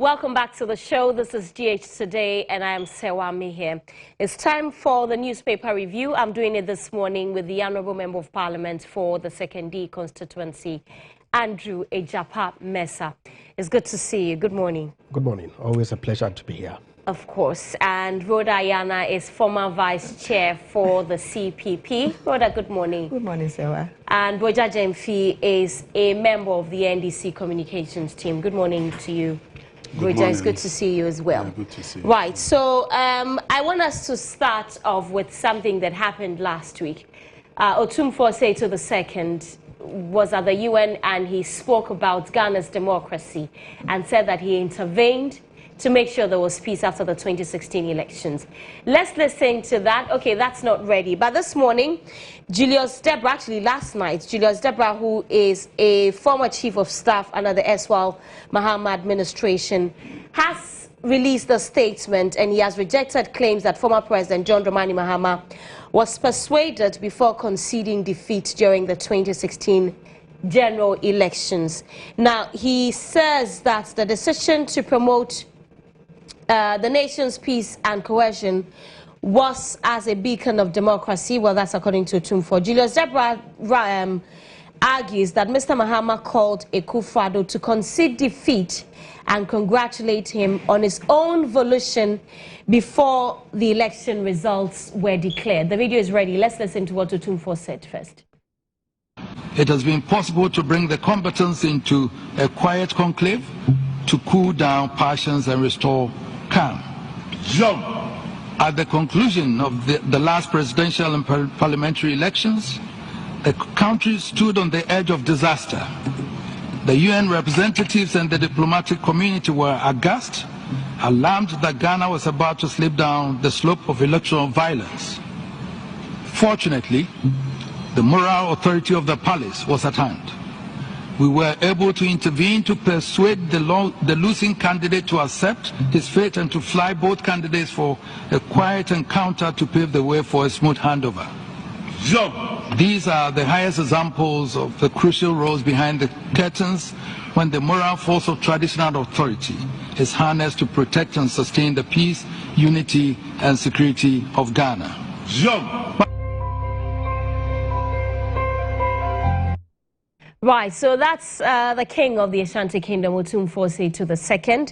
Welcome back to the show. This is GH Today, and I am Sewami here. It's time for the newspaper review. I'm doing it this morning with the Honourable Member of Parliament for the 2nd D constituency, Andrew Ejapa Mesa. It's good to see you. Good morning. Good morning. Always a pleasure to be here. Of course. And Rhoda Ayana is former vice chair for the CPP. Rhoda, good morning. Good morning, Sewa. And Boja Jemfi is a member of the NDC communications team. Good morning to you. Roger, it's good to see you as well. Yeah, good to see you. Right, so I want us to start off with something that happened last week. Otumfuo Seto II was at the UN and he spoke about Ghana's democracy and said that he intervened to make sure there was peace after the 2016 elections. Let's listen to that. Okay, that's not ready. But this morning, Julius Deborah, actually last night, Julius Deborah, who is a former chief of staff under the Eswal Mahama administration, has released a statement and he has rejected claims that former President John Dramani Mahama was persuaded before conceding defeat during the 2016 general elections. Now, he says that the decision to promote the nation's peace and cohesion was as a beacon of democracy. Well, that's according to Otumfuo. Julius Deborah argues that Mr. Mahama called Akufo-Addo to concede defeat and congratulate him on his own volition before the election results were declared. The video is ready. Let's listen to what Otumfuo said first. It has been possible to bring the combatants into a quiet conclave to cool down passions and restore calm. At the conclusion of the last presidential and parliamentary elections, the country stood on the edge of disaster. The UN representatives and the diplomatic community were aghast, alarmed that Ghana was about to slip down the slope of electoral violence. Fortunately, the moral authority of the palace was at hand. We were able to intervene to persuade the losing candidate to accept his fate and to fly both candidates for a quiet encounter to pave the way for a smooth handover. These are the highest examples of the crucial roles behind the curtains when the moral force of traditional authority is harnessed to protect and sustain the peace, unity, and security of Ghana. Right, so that's the king of the Ashanti Kingdom, Otumfuo Seto II.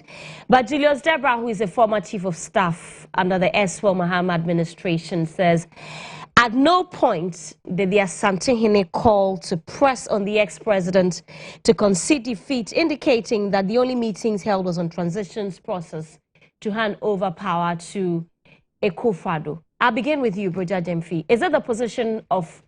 But Julius Deborah, who is a former chief of staff under the Eswal Mahama administration, says at no point did the Asantehene call to press on the ex-president to concede defeat, indicating that the only meetings held was on transitions process to hand over power to Akufo-Addo. I'll begin with you, Boja Jemfi. Is it the position of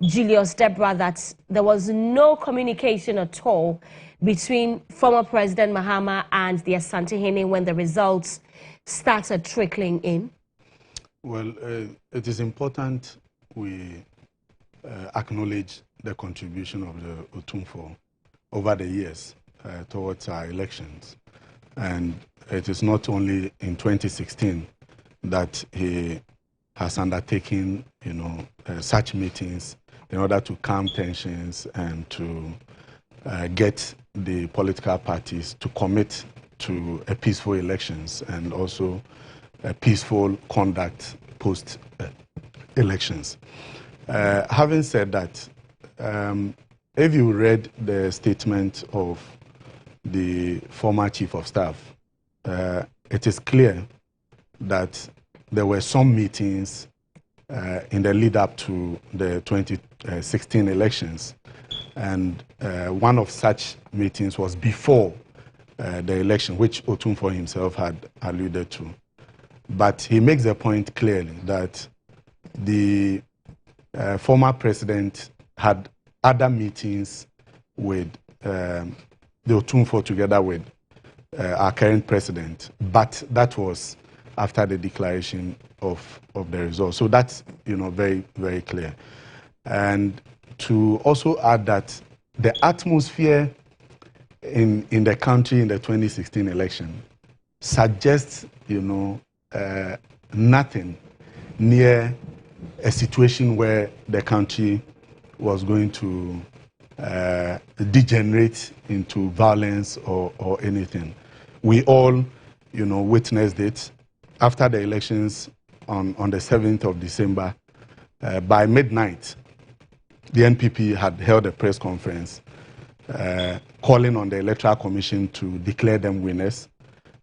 Julius Deborah that there was no communication at all between former President Mahama and the Asantehene when the results started trickling in? Well, it is important we acknowledge the contribution of the Otumfuo over the years towards our elections. And it is not only in 2016 that he has undertaken, such meetings in order to calm tensions and to get the political parties to commit to a peaceful elections and also a peaceful conduct post-elections. Having said that, if you read the statement of the former chief of staff, it is clear that there were some meetings in the lead up to the 2016 elections. And one of such meetings was before the election, which Otumfuo himself had alluded to. But he makes the point clearly that the former president had other meetings with the Otumfuo together with our current president, but that was after the declaration of the results. So that's, very, very clear. And to also add that the atmosphere in the country in the 2016 election suggests, nothing near a situation where the country was going to degenerate into violence or anything. we all, witnessed it. After the elections on the 7th of December, by midnight, the NPP had held a press conference calling on the Electoral Commission to declare them winners,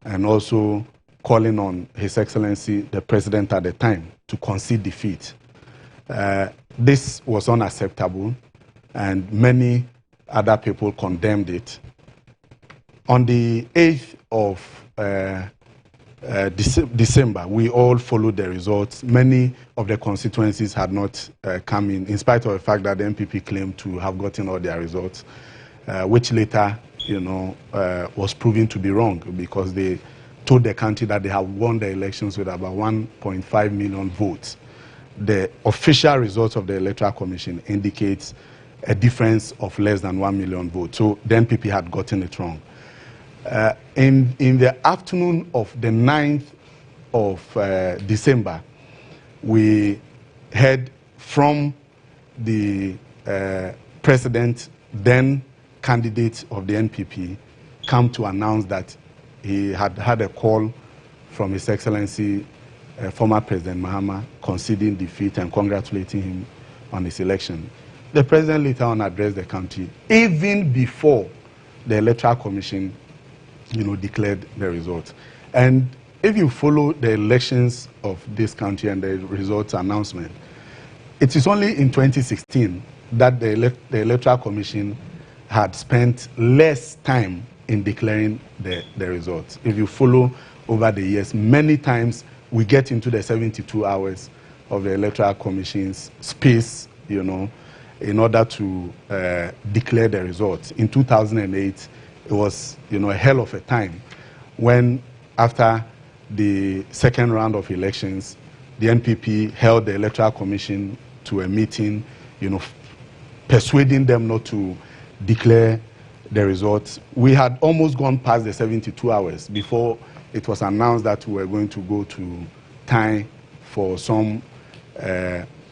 and also calling on His Excellency, the President at the time, to concede defeat. This was unacceptable, and many other people condemned it. On the 8th of December, we all followed the results. Many of the constituencies had not come in spite of the fact that the NPP claimed to have gotten all their results, which later, was proven to be wrong, because they told the country that they have won the elections with about 1.5 million votes. The official results of the Electoral Commission indicates a difference of less than 1 million votes. So the NPP had gotten it wrong. In the afternoon of the 9th of December, we heard from the president, then candidate of the NPP, come to announce that he had had a call from His Excellency, former President Mahama, conceding defeat and congratulating him on his election. The president later on addressed the country, even before the Electoral Commission declared the results. And if you follow the elections of this country and the results announcement, it is only in 2016 that the Electoral Commission had spent less time in declaring the results. If you follow over the years, many times we get into the 72 hours of the Electoral Commission's space, in order to declare the results. In 2008, it was, a hell of a time when, after the second round of elections, the NPP held the Electoral Commission to a meeting, persuading them not to declare the results. We had almost gone past the 72 hours before it was announced that we were going to go to time for some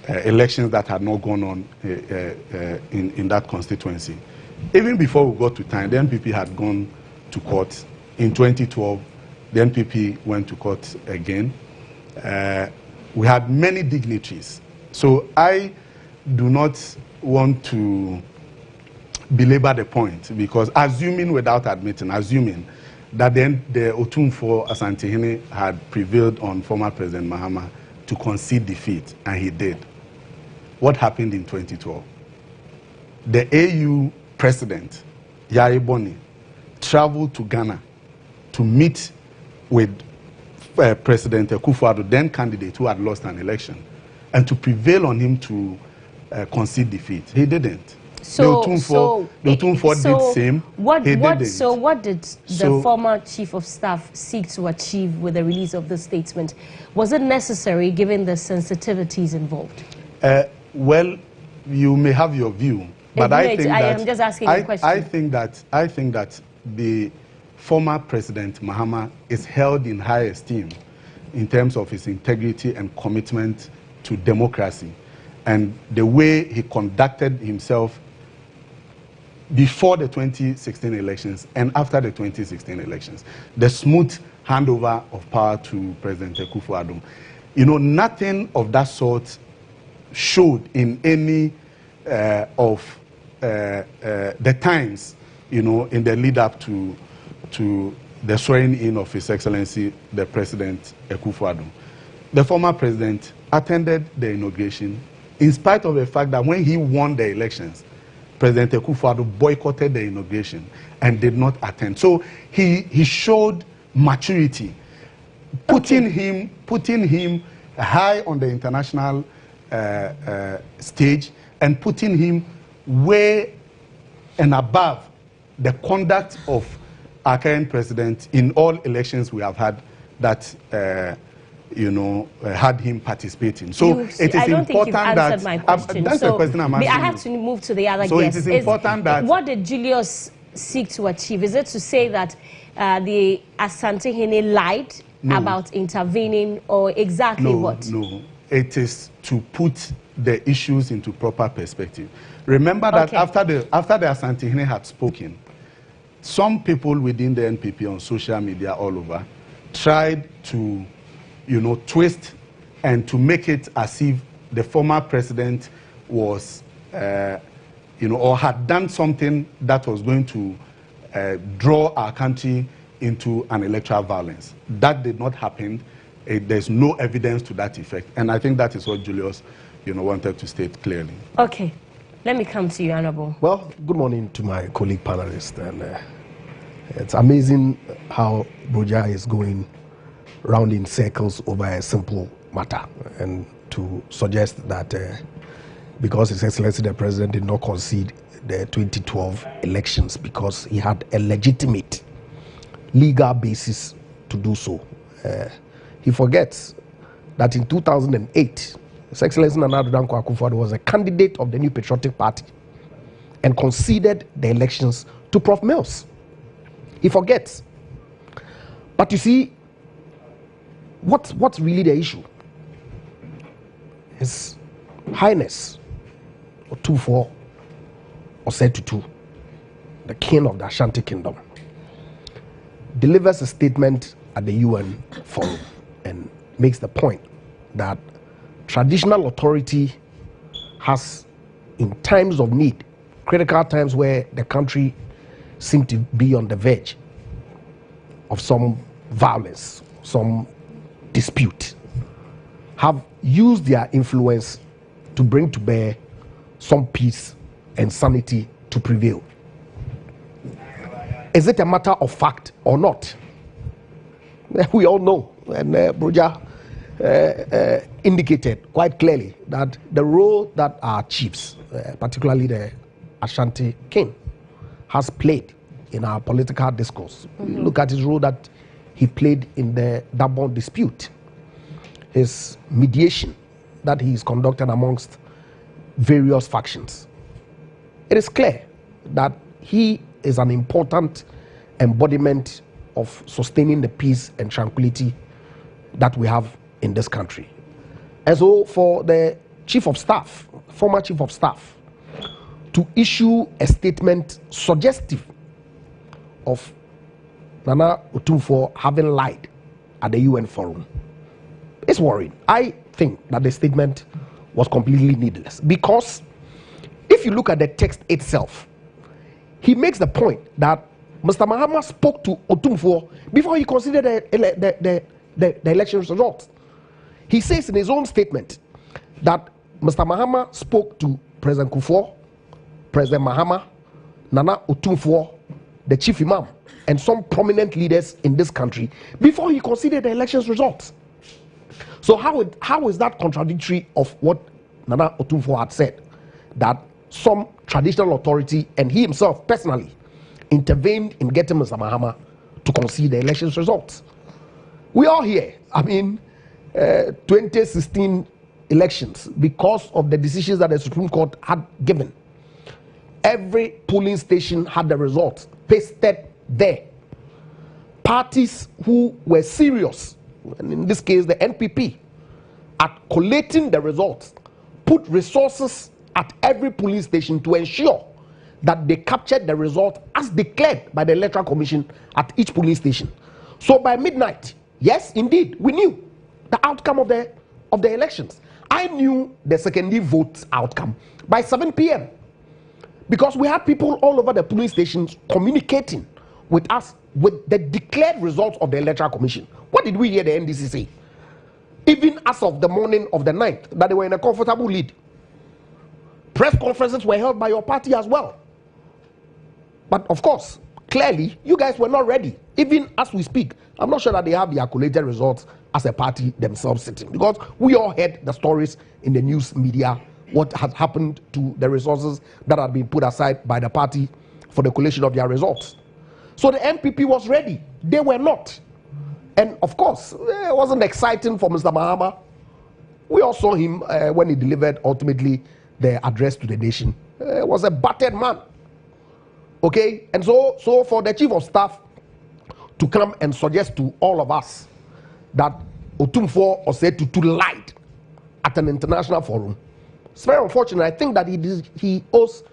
elections that had not gone on in that constituency. Even before we got to time, the NPP had gone to court. In 2012, the NPP went to court again. We had many dignitaries. So I do not want to belabor the point, because assuming that then the Otumfuo Asantehene had prevailed on former President Mahama to concede defeat, and he did. What happened in 2012? The AU president, Yari Boni, traveled to Ghana to meet with President Akufo-Addo, then candidate who had lost an election, and to prevail on him to concede defeat. He didn't. So the Otumfuo did same. What did the former chief of staff seek to achieve with the release of this statement? Was it necessary given the sensitivities involved? Well, you may have your view, but I am just asking a question. I think that the former President Mahama is held in high esteem in terms of his integrity and commitment to democracy, and the way he conducted himself before the 2016 elections and after the 2016 elections, the smooth handover of power to President Akufo-Addo. Nothing of that sort showed in any of the times, in the lead up to the swearing in of His Excellency, the President Akufo-Addo. The former president attended the inauguration, in spite of the fact that when he won the elections, President Akufo-Addo boycotted the inauguration and did not attend. So he showed maturity, putting him high on the international stage, and putting him way and above the conduct of our current president in all elections we have had that had him participating. So it is I don't important think you've answered that my question. that's the question I'm asking. I have to move to the other So guest. it is important that what did Julius seek to achieve? Is it to say that the Asantehene lied about intervening, or exactly what? No, it is to put the issues into proper perspective. Remember that after the Asantehene had spoken, some people within the NPP on social media all over tried to, twist and to make it as if the former president was, or had done something that was going to draw our country into an electoral violence. That did not happen. There's no evidence to that effect. And I think that is what Julius, wanted to state clearly. Okay. Let me come to you, Honorable. Well, good morning to my colleague panelists. And it's amazing how Broja is going round in circles over a simple matter, and to suggest that because His Excellency the President did not concede the 2012 elections because he had a legitimate legal basis to do so. He forgets that in 2008, His Excellency Nana Addo Dankwa Akufo-Addo was a candidate of the New Patriotic Party and conceded the elections to Prof. Mills. He forgets. But you see, what's really the issue? His Highness Otumfuo Osei-Tutu, the king of the Ashanti Kingdom, delivers a statement at the UN forum and makes the point that traditional authority has, in times of need, critical times where the country seemed to be on the verge of some violence, some dispute, have used their influence to bring to bear some peace and sanity to prevail. Is it a matter of fact or not? We all know, and Broja indicated quite clearly that the role that our chiefs, particularly the Ashanti king, has played in our political discourse. Look at his role that he played in the Dabon dispute, his mediation that he is conducting amongst various factions. It is clear that he is an important embodiment of sustaining the peace and tranquility that we have in this country. And so for the chief of staff, former chief of staff, to issue a statement suggestive of Nana Otumfuo having lied at the UN forum, it's worrying. I think that the statement was completely needless, because if you look at the text itself, he makes the point that Mr. Mahama spoke to Otumfuo before he considered the election results. He says in his own statement that Mr. Mahama spoke to President Kufuor, President Mahama, Nana Otumfuo, the chief imam, and some prominent leaders in this country before he considered the elections results. So how is that contradictory of what Nana Otumfuo had said, that some traditional authority and he himself personally intervened in getting Mr. Mahama to concede the elections results? We are here. 2016 elections, because of the decisions that the Supreme Court had given, every polling station had the results pasted there. Parties who were serious, and in this case the NPP, at collating the results, put resources at every polling station to ensure that they captured the result as declared by the Electoral Commission at each polling station. So by midnight, yes, indeed, we knew the outcome of the elections. I knew the secondary vote outcome by 7 p.m. because we had people all over the polling stations communicating with us with the declared results of the Electoral Commission. What did we hear the NDC say? Even as of the morning of the 9th, that they were in a comfortable lead. Press conferences were held by your party as well. But of course, clearly, you guys were not ready. Even as we speak, I'm not sure that they have the collated results as a party themselves sitting, because we all heard the stories in the news media, what has happened to the resources that had been put aside by the party for the collation of their results. So the NPP was ready. They were not. And of course, it wasn't exciting for Mr. Mahama. We all saw him when he delivered ultimately the address to the nation. Was a battered man. Okay, and so for the chief of staff to come and suggest to all of us that Otumfuo Osei-Tutu lied at an international forum, it's very unfortunate. I think that he owes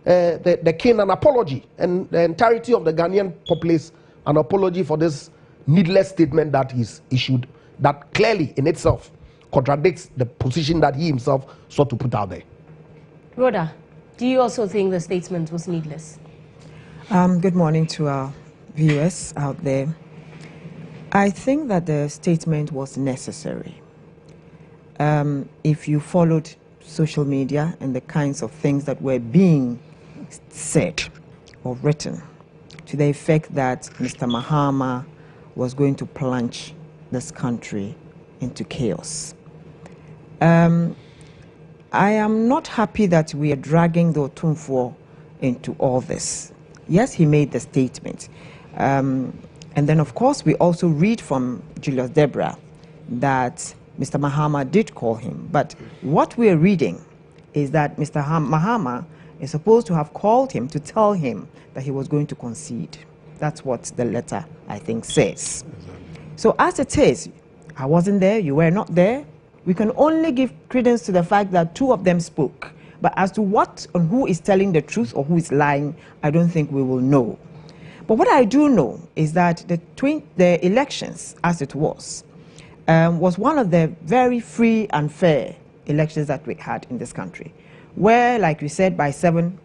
the king an apology, and the entirety of the Ghanaian populace an apology for this needless statement that he's issued, that clearly in itself contradicts the position that he himself sought to put out there. Rhoda, do you also think the statement was needless? Good morning to our viewers out there. I think that the statement was necessary. If you followed social media and the kinds of things that were being said or written to the effect that Mr. Mahama was going to plunge this country into chaos. I am not happy that we are dragging the Otumfuo into all this. Yes, he made the statement. And then, of course, we also read from Julius Debra that Mr. Mahama did call him. But what we're reading is that Mr. Mahama is supposed to have called him to tell him that he was going to concede. That's what the letter, I think, says. So as it is, I wasn't there, you were not there. We can only give credence to the fact that two of them spoke. But as to what and who is telling the truth or who is lying, I don't think we will know. But what I do know is that the elections, as it was one of the very free and fair elections that we had in this country, where, like we said, by 7,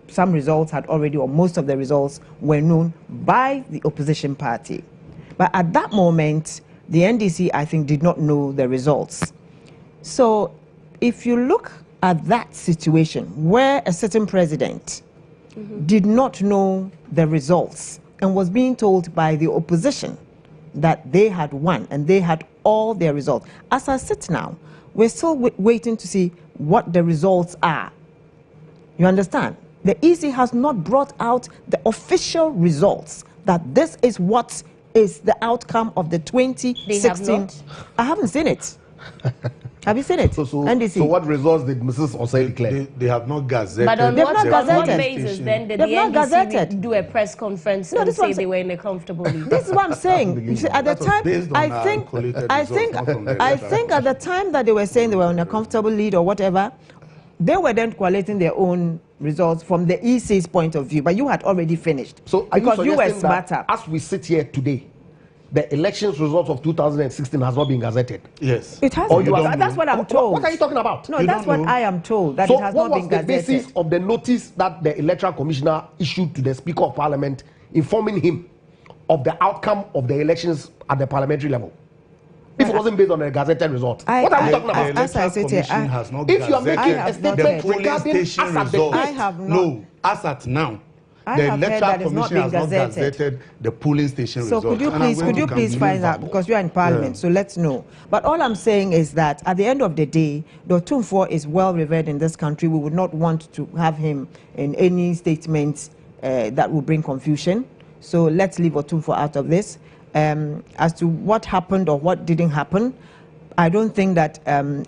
some results had already, or most of the results were known by the opposition party. But at that moment, the NDC, I think, did not know the results. So if you look at that situation where a certain president did not know the results and was being told by the opposition that they had won and they had all their results. As I sit now, we're still waiting to see what the results are. You understand? The EC has not brought out the official results that this is what is the outcome of the 2016. They have not? I haven't seen it. Have you seen it? So NDC. what results did Mrs. Osei declare? They have not gazetted. But on They've what, not on what gazetted. basis then did They've the not NDC gazetted. do a press conference No, and this is what say I'm they were in a comfortable lead? This is what I'm saying. You see, at the That was time, based on I our think collated results, not from the electoral at the time that they were saying they were on a comfortable lead or whatever, they were then collating their own results from the EC's point of view. But you had already finished. So are because you were suggesting that smarter. as we sit here today, the elections results of 2016 has not been gazetted? Yes. It has. Or you are- That's what I'm told. What are you talking about? No, You that's don't what know? I am told. That So it has what not was been the gazetted. basis of the notice that the electoral commissioner issued to the Speaker of Parliament informing him of the outcome of the elections at the parliamentary level? If it wasn't based on a gazetted result, what are we talking about? As I said here, Commission has not If you are making I a have not statement heard. polling regarding as station at the results. I have not- No, as at now. I The have heard electoral that it's not commission has been not gazetted. gazetted the polling station So results. could you And I'm please, going could to you please campaign find out, verbal. because you are in Parliament, Yeah. so let's know. But all I'm saying is that at the end of the day, the Otumfuo is well revered in this country. We would not want to have him in any statements that will bring confusion. So let's leave Otumfuo out of this. As to what happened or what didn't happen, I don't think that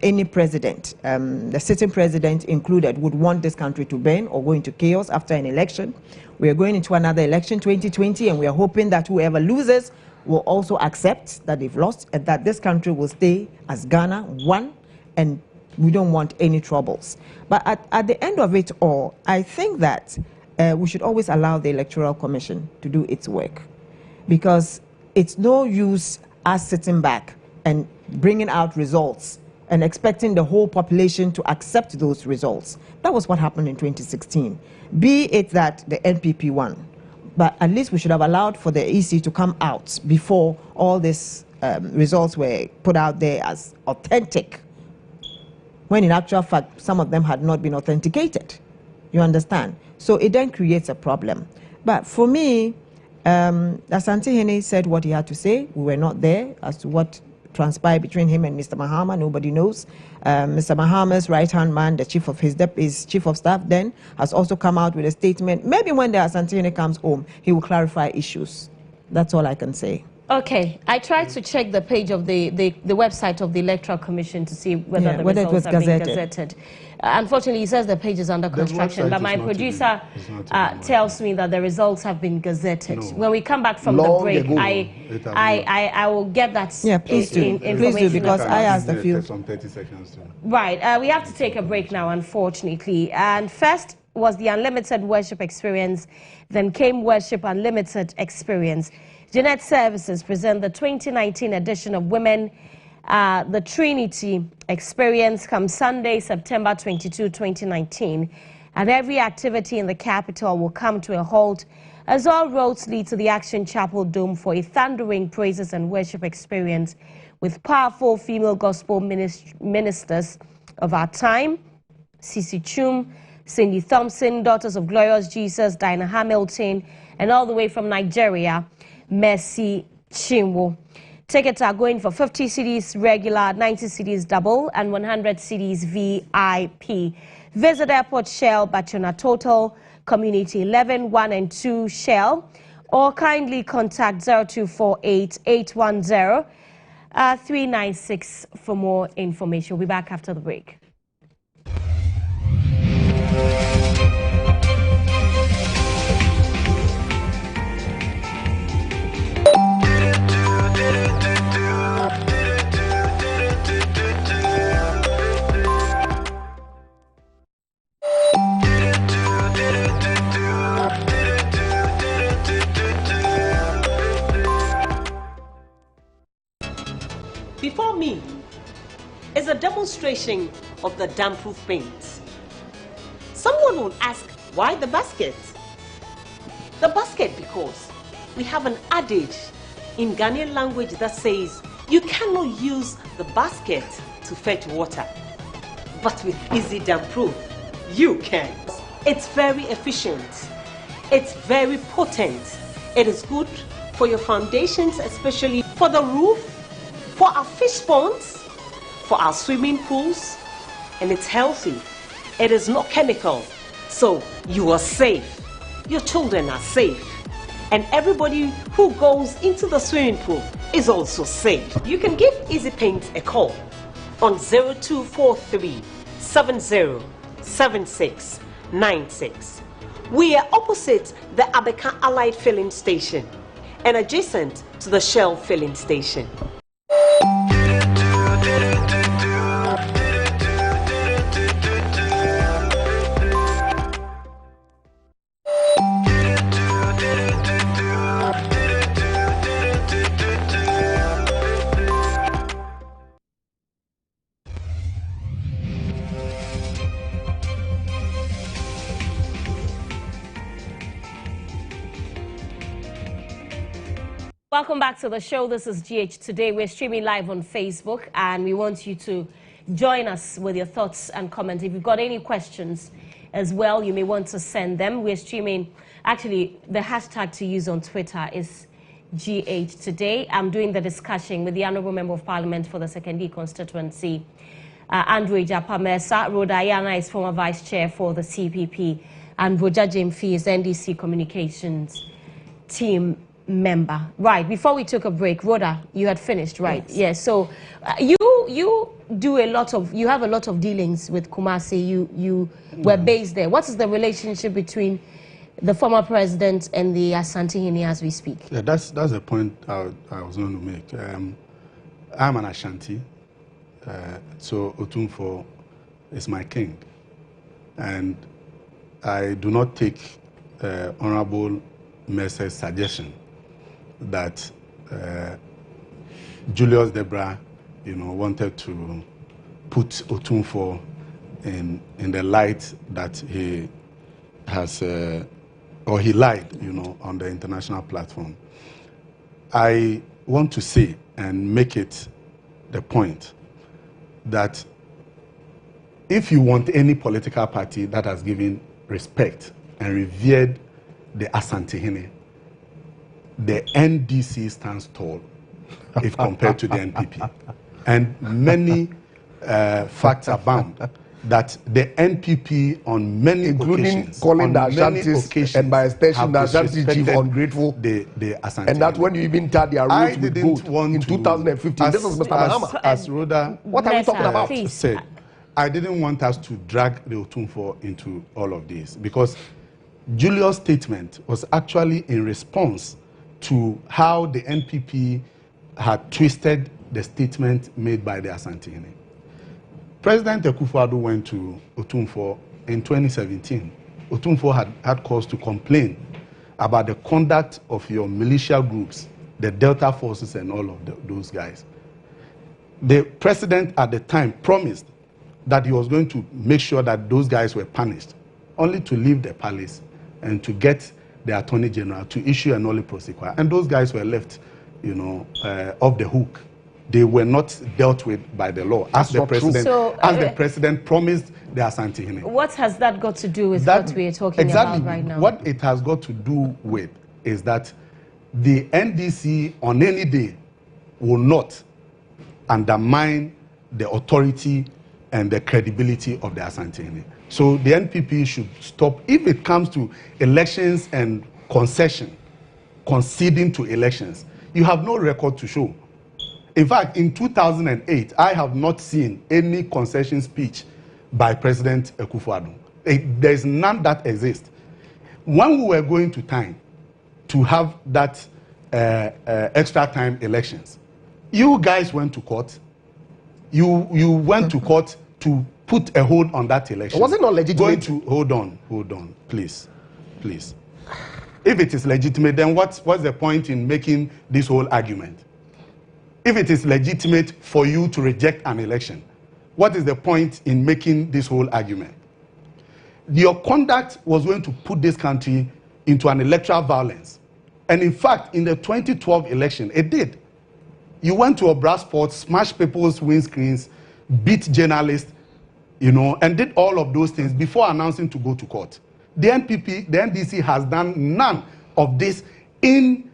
any president, the sitting president included, would want this country to burn or go into chaos after an election. We are going into another election, 2020, and we are hoping that whoever loses will also accept that they've lost and that this country will stay as Ghana, one, and we don't want any troubles. But at the end of it all, I think that we should always allow the Electoral Commission to do its work, because it's no use us sitting back and bringing out results and expecting the whole population to accept those results. That was what happened in 2016. Be it that the NPP won, but at least we should have allowed for the EC to come out before all these results were put out there as authentic, when in actual fact some of them had not been authenticated. You understand? So it then creates a problem. But for me, Asante Hene said what he had to say. We were not there as to what transpired between him and Mr. Mahama. Nobody knows. Mr. Mahama's right-hand man, the chief of his chief of staff then, has also come out with a statement. Maybe when the Asante Hene comes home, he will clarify issues. That's all I can say. Okay, I tried to check the page of the website of the Electoral Commission to see whether the whether it results was have been gazetted. gazetted. Unfortunately, he says the page is under construction, website but my is not producer even- it's not even tells me that the results have been gazetted. No. When we come back from the Long break, ago. I will get that Yeah, please do. information. Please do, because I asked a few. Some 30 seconds too. Right, we have to take a break now, unfortunately. And first, was the Unlimited Worship Experience. Then came Worship Unlimited Experience. Jeanette Services present the 2019 edition of Women, the Trinity Experience, comes Sunday, September 22, 2019. And every activity in the capital will come to a halt as all roads lead to the Action Chapel Dome for a thundering praises and worship experience with powerful female gospel ministers of our time, Cece Chum, Cindy Thompson, Daughters of Glorious Jesus, Dinah Hamilton, and all the way from Nigeria, Mercy Chinwo. Tickets are going for 50 cedis regular, 90 cedis double, and 100 cedis VIP. Visit Airport Shell, Bachona Total, Community 11, 1 and 2 Shell, or kindly contact 0248 810 396 for more information. We'll be back after the break. Before me is a demonstration of the damp-proof paint. Someone will ask, why the basket? The basket because we have an adage in Ghanaian language that says you cannot use the basket to fetch water, but with easy damp-proof, you can. It's very efficient. It's very potent. It is good for your foundations, especially for the roof, for our fish ponds, for our swimming pools, and it's healthy. It is not chemical, so you are safe. Your children are safe, and everybody who goes into the swimming pool is also safe. You can give Easy Paint a call on 0243 707696. We are opposite the Abeka Allied Filling Station and adjacent to the Shell Filling Station. Welcome back to the show. This is GH Today. We're streaming live on Facebook, and we want you to join us with your thoughts and comments. If you've got any questions as well, you may want to send them. We're streaming. Actually, the hashtag to use on Twitter is GH Today. I'm doing the discussion with the Honourable Member of Parliament for the Second constituency, Andrew Japamesa. Rhoda Ayana is former Vice Chair for the CPP, and Roger Jemfi is NDC Communications team member. Right, before we took a break, Rhoda, you had finished, right? Yes. So you do a lot of, you have a lot of dealings with Kumasi. You were based there. What is the relationship between the former president and the Asante as we speak? Yeah, that's the point I was going to make. I'm an Ashanti, so Otumfo is my king, and I do not take Honorable Mercer's suggestion that Julius Debra, wanted to put Otumfo in the light that he has, or he lied, on the international platform. I want to say and make it the point that if you want any political party that has given respect and revered the Asante, the NDC stands tall if compared to the NPP. And many facts abound that the NPP on many occasions, calling the Ashantis and by extension the Ashanti chief ungrateful, the Asante. And that's when you even tied their roads with gold in 2015. This is Mr. Mahama. As Rhoda, what are we talking about? Said, I didn't want us to drag the Otumfo into all of this because Julius' statement was actually in response to how the NPP had twisted the statement made by the Asante. President Akufo-Addo went to Otumfo in 2017 Otumfuo had cause to complain about the conduct of your militia groups, the Delta forces and all of those guys. The president at the time promised that he was going to make sure that those guys were punished, only to leave the palace and to get the Attorney General to issue a nolle prosequi. And those guys were left, off the hook. They were not dealt with by the law, as the president, the president promised the Asantehene. What has that got to do with what we are talking about right now? What it has got to do with is that the NDC on any day will not undermine the authority and the credibility of the Asantehene. So the NPP should stop, if it comes to elections and conceding to elections. You have no record to show. In fact, in 2008, I have not seen any concession speech by President Akufo-Addo. There's none that exists. When we were going to time to have that extra time elections, you guys went to court. You went to court to put a hold on that election. Was it not legitimate? Hold on, please. If it is legitimate, then what's the point in making this whole argument? If it is legitimate for you to reject an election, what is the point in making this whole argument? Your conduct was going to put this country into an electoral violence. And in fact, in the 2012 election, it did. You went to a brass sport, smashed people's windscreens, beat journalists, and did all of those things before announcing to go to court. The NPP, the NDC has done none of this in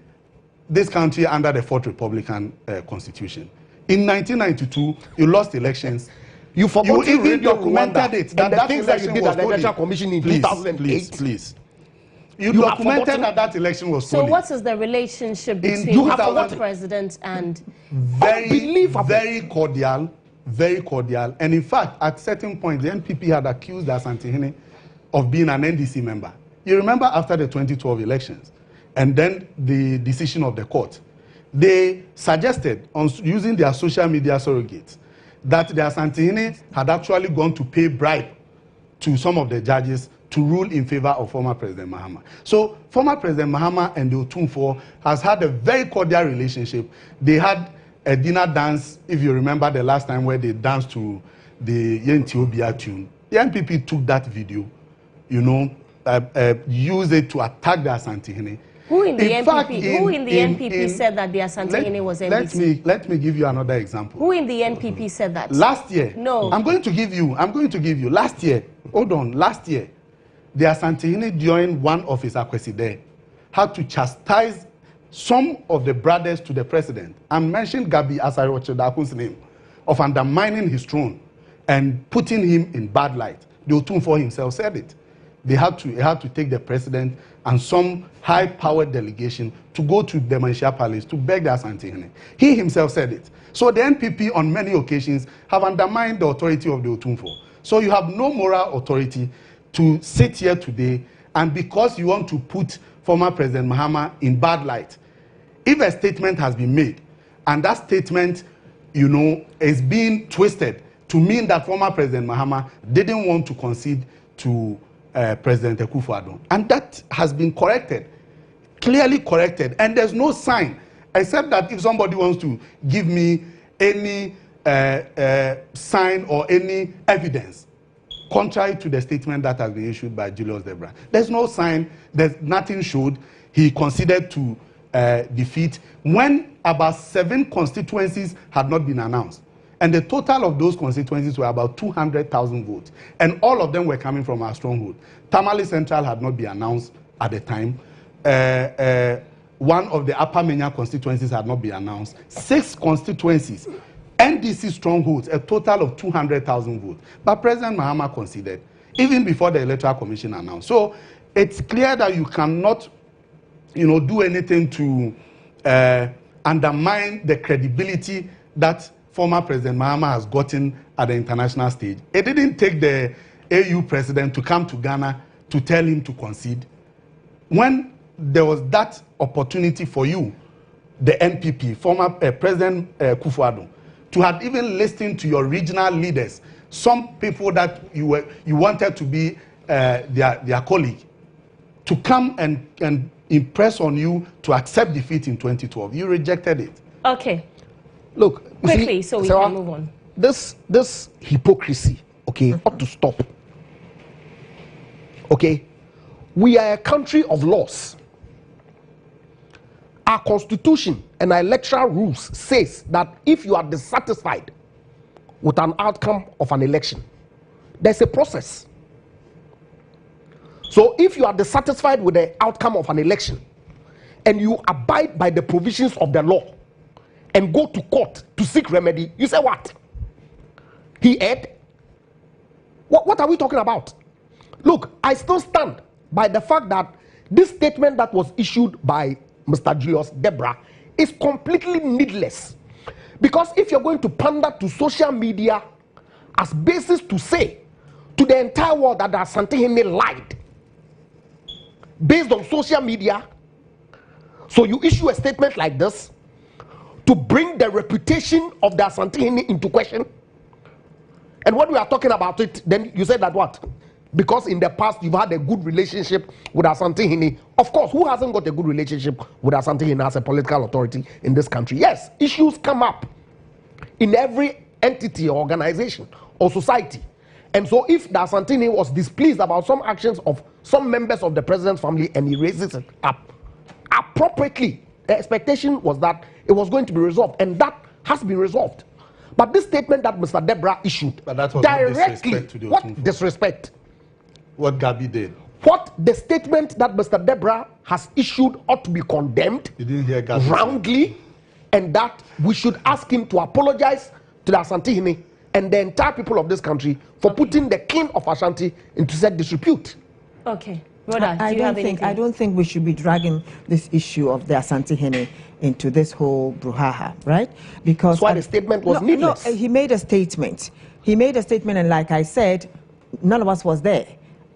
this country under the Fourth Republican Constitution. In 1992, you lost elections. You forgot to even read your documented it. That things that you did at the Electoral Commission in 2008. Please. You documented that election was stolen. So what is the relationship between the president and... Very cordial. And in fact, at certain point, the NPP had accused the Asantehene of being an NDC member. You remember after the 2012 elections, and then the decision of the court, they suggested, on using their social media surrogates, that the Asantehene had actually gone to pay bribe to some of the judges to rule in favor of former President Mahama. So former President Mahama and the Otumfuo has had a very cordial relationship. They had a dinner dance, if you remember the last time where they danced to the Yentiobia tune. The NPP took that video, used it to attack the Asantehene. Who in the NPP said that the Asantehene was NDC? Let me give you another example. Who in the NPP said that? Last year. No. I'm going to give you. Last year. Hold on. Last year, the Asantehene, during one of his akweside, had to chastise some of the brothers to the president and mentioned Gabi Asare-Ochedakun's name of undermining his throne and putting him in bad light. The Otumfuo himself said it. They had to take the president and some high-powered delegation to go to the Manshia Palace to beg the Asantehene. He himself said it. So the NPP on many occasions have undermined the authority of the Otumfuo. So you have no moral authority to sit here today, and because you want to put former President Mahama in bad light, if a statement has been made and that statement, is being twisted to mean that former President Mahama didn't want to concede to President Akufo-Addo, and that has been corrected, clearly corrected, and there's no sign, except that if somebody wants to give me any sign or any evidence contrary to the statement that has been issued by Julius Debra. There's no sign, there's nothing showed he considered to defeat when about 7 constituencies had not been announced. And the total of those constituencies were about 200,000 votes. And all of them were coming from our stronghold. Tamale Central had not been announced at the time. One of the Upper Menya constituencies had not been announced. 6 constituencies, NDC strongholds, a total of 200,000 votes. But President Mahama conceded, even before the Electoral Commission announced. So it's clear that you cannot, do anything to undermine the credibility that former President Mahama has gotten at the international stage. It didn't take the AU president to come to Ghana to tell him to concede. When there was that opportunity for you, the NPP, former President Akufo-Addo, to have even listened to your regional leaders, some people that you wanted to be their colleague to come and impress on you to accept defeat in 2012. You rejected it. Okay. Look, Quickly, see, so we Sarah, can move on. This hypocrisy, okay, ought to stop. Okay, we are a country of laws. Our constitution and our electoral rules says that if you are dissatisfied with an outcome of an election, there's a process. So if you are dissatisfied with the outcome of an election and you abide by the provisions of the law and go to court to seek remedy, you say what? He erred? What are we talking about? Look, I still stand by the fact that this statement that was issued by Mr. Julius Debra is completely needless. Because if you're going to pander to social media as basis to say to the entire world that Asante Hene lied based on social media, so you issue a statement like this to bring the reputation of the Asante Hene into question. And when we are talking about it, then you said that what? Because in the past you've had a good relationship with Asante Hene. Of course, who hasn't got a good relationship with Asante Hene as a political authority in this country? Yes, issues come up in every entity or organization or society. And so if the Asante Hene was displeased about some actions of some members of the president's family and he raises it up appropriately, the expectation was that it was going to be resolved, and that has been resolved. But this statement that Mr. Debra issued directly, what disrespect? What Gabi did. What the statement that Mr. Debra has issued ought to be condemned roundly, and that we should ask him to apologize to the Asante Hene and the entire people of this country for putting the king of Ashanti into such disrepute. Okay. Rhoda, I don't think we should be dragging this issue of the Asante Hene into this whole brouhaha, right? Because that's why the statement was needless. No, he made a statement. He made a statement, and like I said, none of us was there.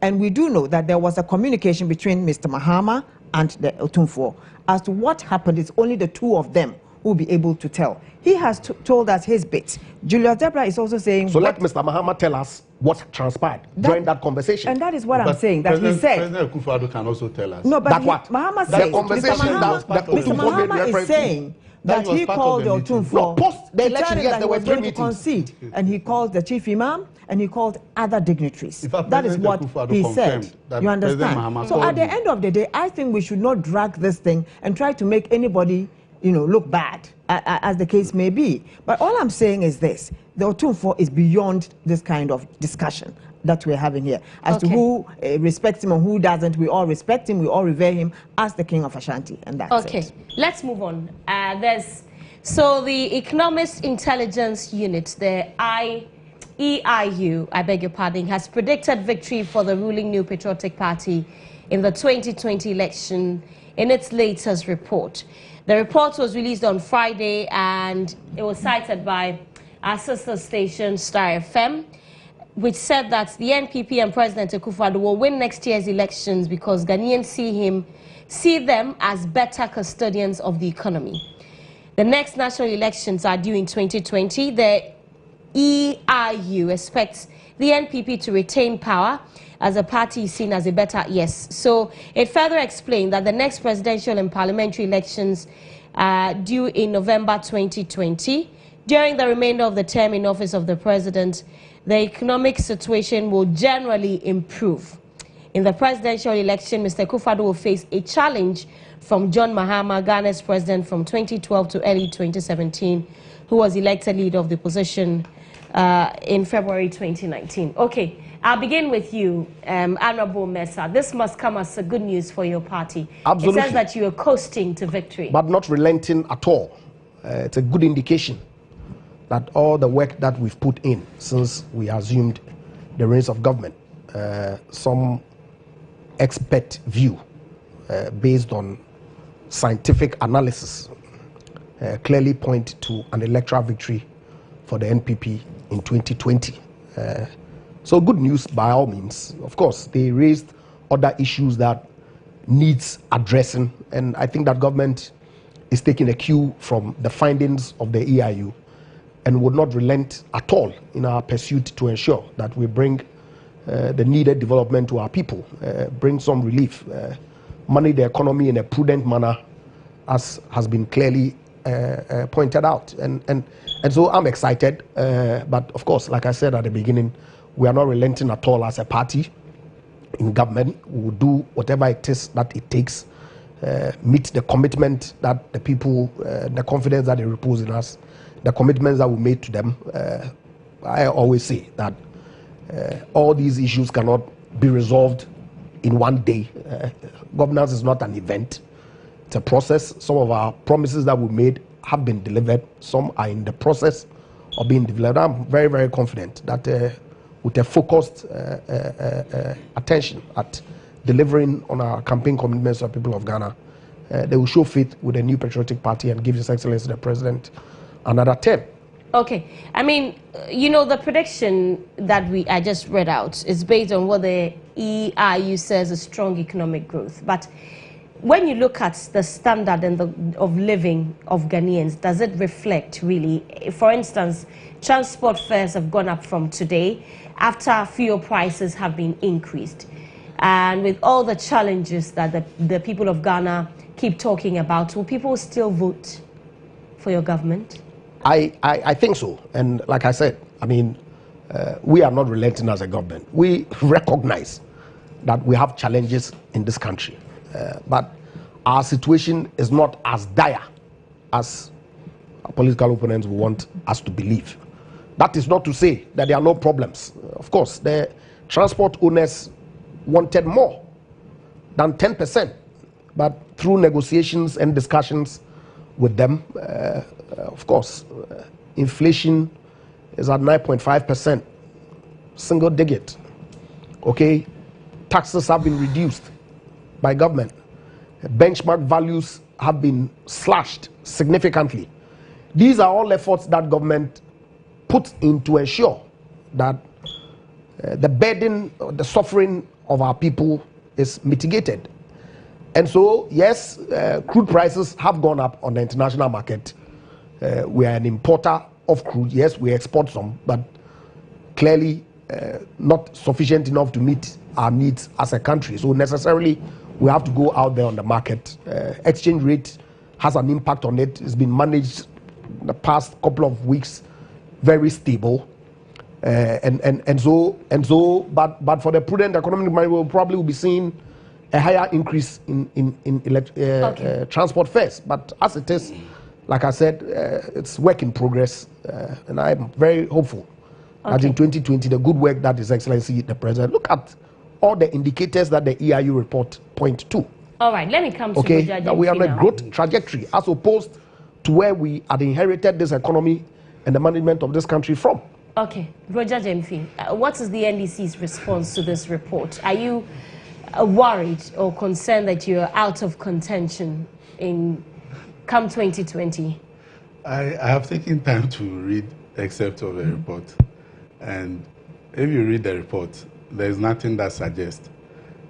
And we do know that there was a communication between Mr. Mahama and the Otumfuo. As to what happened, it's only the two of them who will be able to tell. He has told us his bit. Julius Debra is also saying... So let Mr. Mahama tell us what transpired during that conversation. And that is what I'm saying, that he said... President Akufo-Addo can also tell us. No, but Mahama said... The conversation Mr. Mahama is saying that he called the Otumfuo post the election, yes, there were 3 meetings. Concede, and he called the chief imam and he called other dignitaries. That is what he said. You understand? So at the end of the day, I think we should not drag this thing and try to make anybody, look bad, as the case may be. But all I'm saying is this: the Otumfuo is beyond this kind of discussion that we're having here. As to who respects him and who doesn't, we all respect him, we all revere him as the king of Ashanti, and that's it. Okay, let's move on. So the Economist Intelligence Unit, the EIU, I beg your pardon, has predicted victory for the ruling New Patriotic Party in the 2020 election in its latest report. The report was released on Friday, and it was cited by our sister station, Star FM, which said that the NPP and President Akufo-Addo will win next year's elections because Ghanaians see them as better custodians of the economy. The next national elections are due in 2020. The EIU expects the NPP to retain power as a party seen as a better yes. So it further explained that the next presidential and parliamentary elections are due in November 2020. During the remainder of the term in office of the president, the economic situation will generally improve. In the presidential election, Mr. Akufo-Addo will face a challenge from John Mahama, Ghana's president from 2012 to early 2017, who was elected leader of the opposition in February 2019. Okay, I'll begin with you, Honorable Mesa. This must come as a good news for your party. Absolutely. It says that you are coasting to victory. But not relenting at all. It's a good indication that all the work that we've put in since we assumed the reins of government, some expert view based on scientific analysis, clearly point to an electoral victory for the NPP in 2020. So good news by all means. Of course, they raised other issues that needs addressing, and I think that government is taking a cue from the findings of the EIU and would not relent at all in our pursuit to ensure that we bring the needed development to our people, bring some relief, manage the economy in a prudent manner, as has been clearly pointed out. And so I'm excited, but of course, like I said at the beginning, we are not relenting at all as a party in government. We will do whatever it is that it takes, meet the commitment that the people, the confidence that they repose in us, the commitments that we made to them. I always say that all these issues cannot be resolved in one day. Governance is not an event. It's a process. Some of our promises that we made have been delivered. Some are in the process of being delivered. I'm very, very confident that with a focused attention at delivering on our campaign commitments to the people of Ghana, they will show faith with a new patriotic party and give His Excellency the President another term. Okay, I mean, you know, the prediction that I just read out is based on what the EIU says is strong economic growth. But when you look at the standard and of living of Ghanaians, does it reflect really? For instance, transport fares have gone up from today after fuel prices have been increased. And with all the challenges that the people of Ghana keep talking about, will people still vote for your government? I think so. And like I said, I mean, we are not relenting as a government. We recognize that we have challenges in this country. But our situation is not as dire as our political opponents want us to believe. That is not to say that there are no problems. Of course, the transport owners wanted more than 10%. But through negotiations and discussions with them, of course, inflation is at 9.5%, single digit. Okay, taxes have been reduced by government. Benchmark values have been slashed significantly. These are all efforts that government put in to ensure that the burden, the suffering of our people is mitigated. And so, yes, crude prices have gone up on the international market. We are an importer of crude. Yes, we export some, but clearly not sufficient enough to meet our needs as a country. So necessarily, we have to go out there on the market. Exchange rate has an impact on it. It's been managed the past couple of weeks, very stable. But for the prudent economic man, we'll probably be seeing a higher increase in transport fares. But as it is, like I said, it's work in progress, and I'm very hopeful that in 2020, the good work that His Excellency the President, look at all the indicators that the EIU report point to. All right, let me come to that we are on a growth trajectory as opposed to where we had inherited this economy and the management of this country from. Okay, Roger Jemfi, what is the NDC's response to this report? Are you worried or concerned that you're out of contention in come 2020? I have taken time to read excerpts of the report, and if you read the report, there is nothing that suggests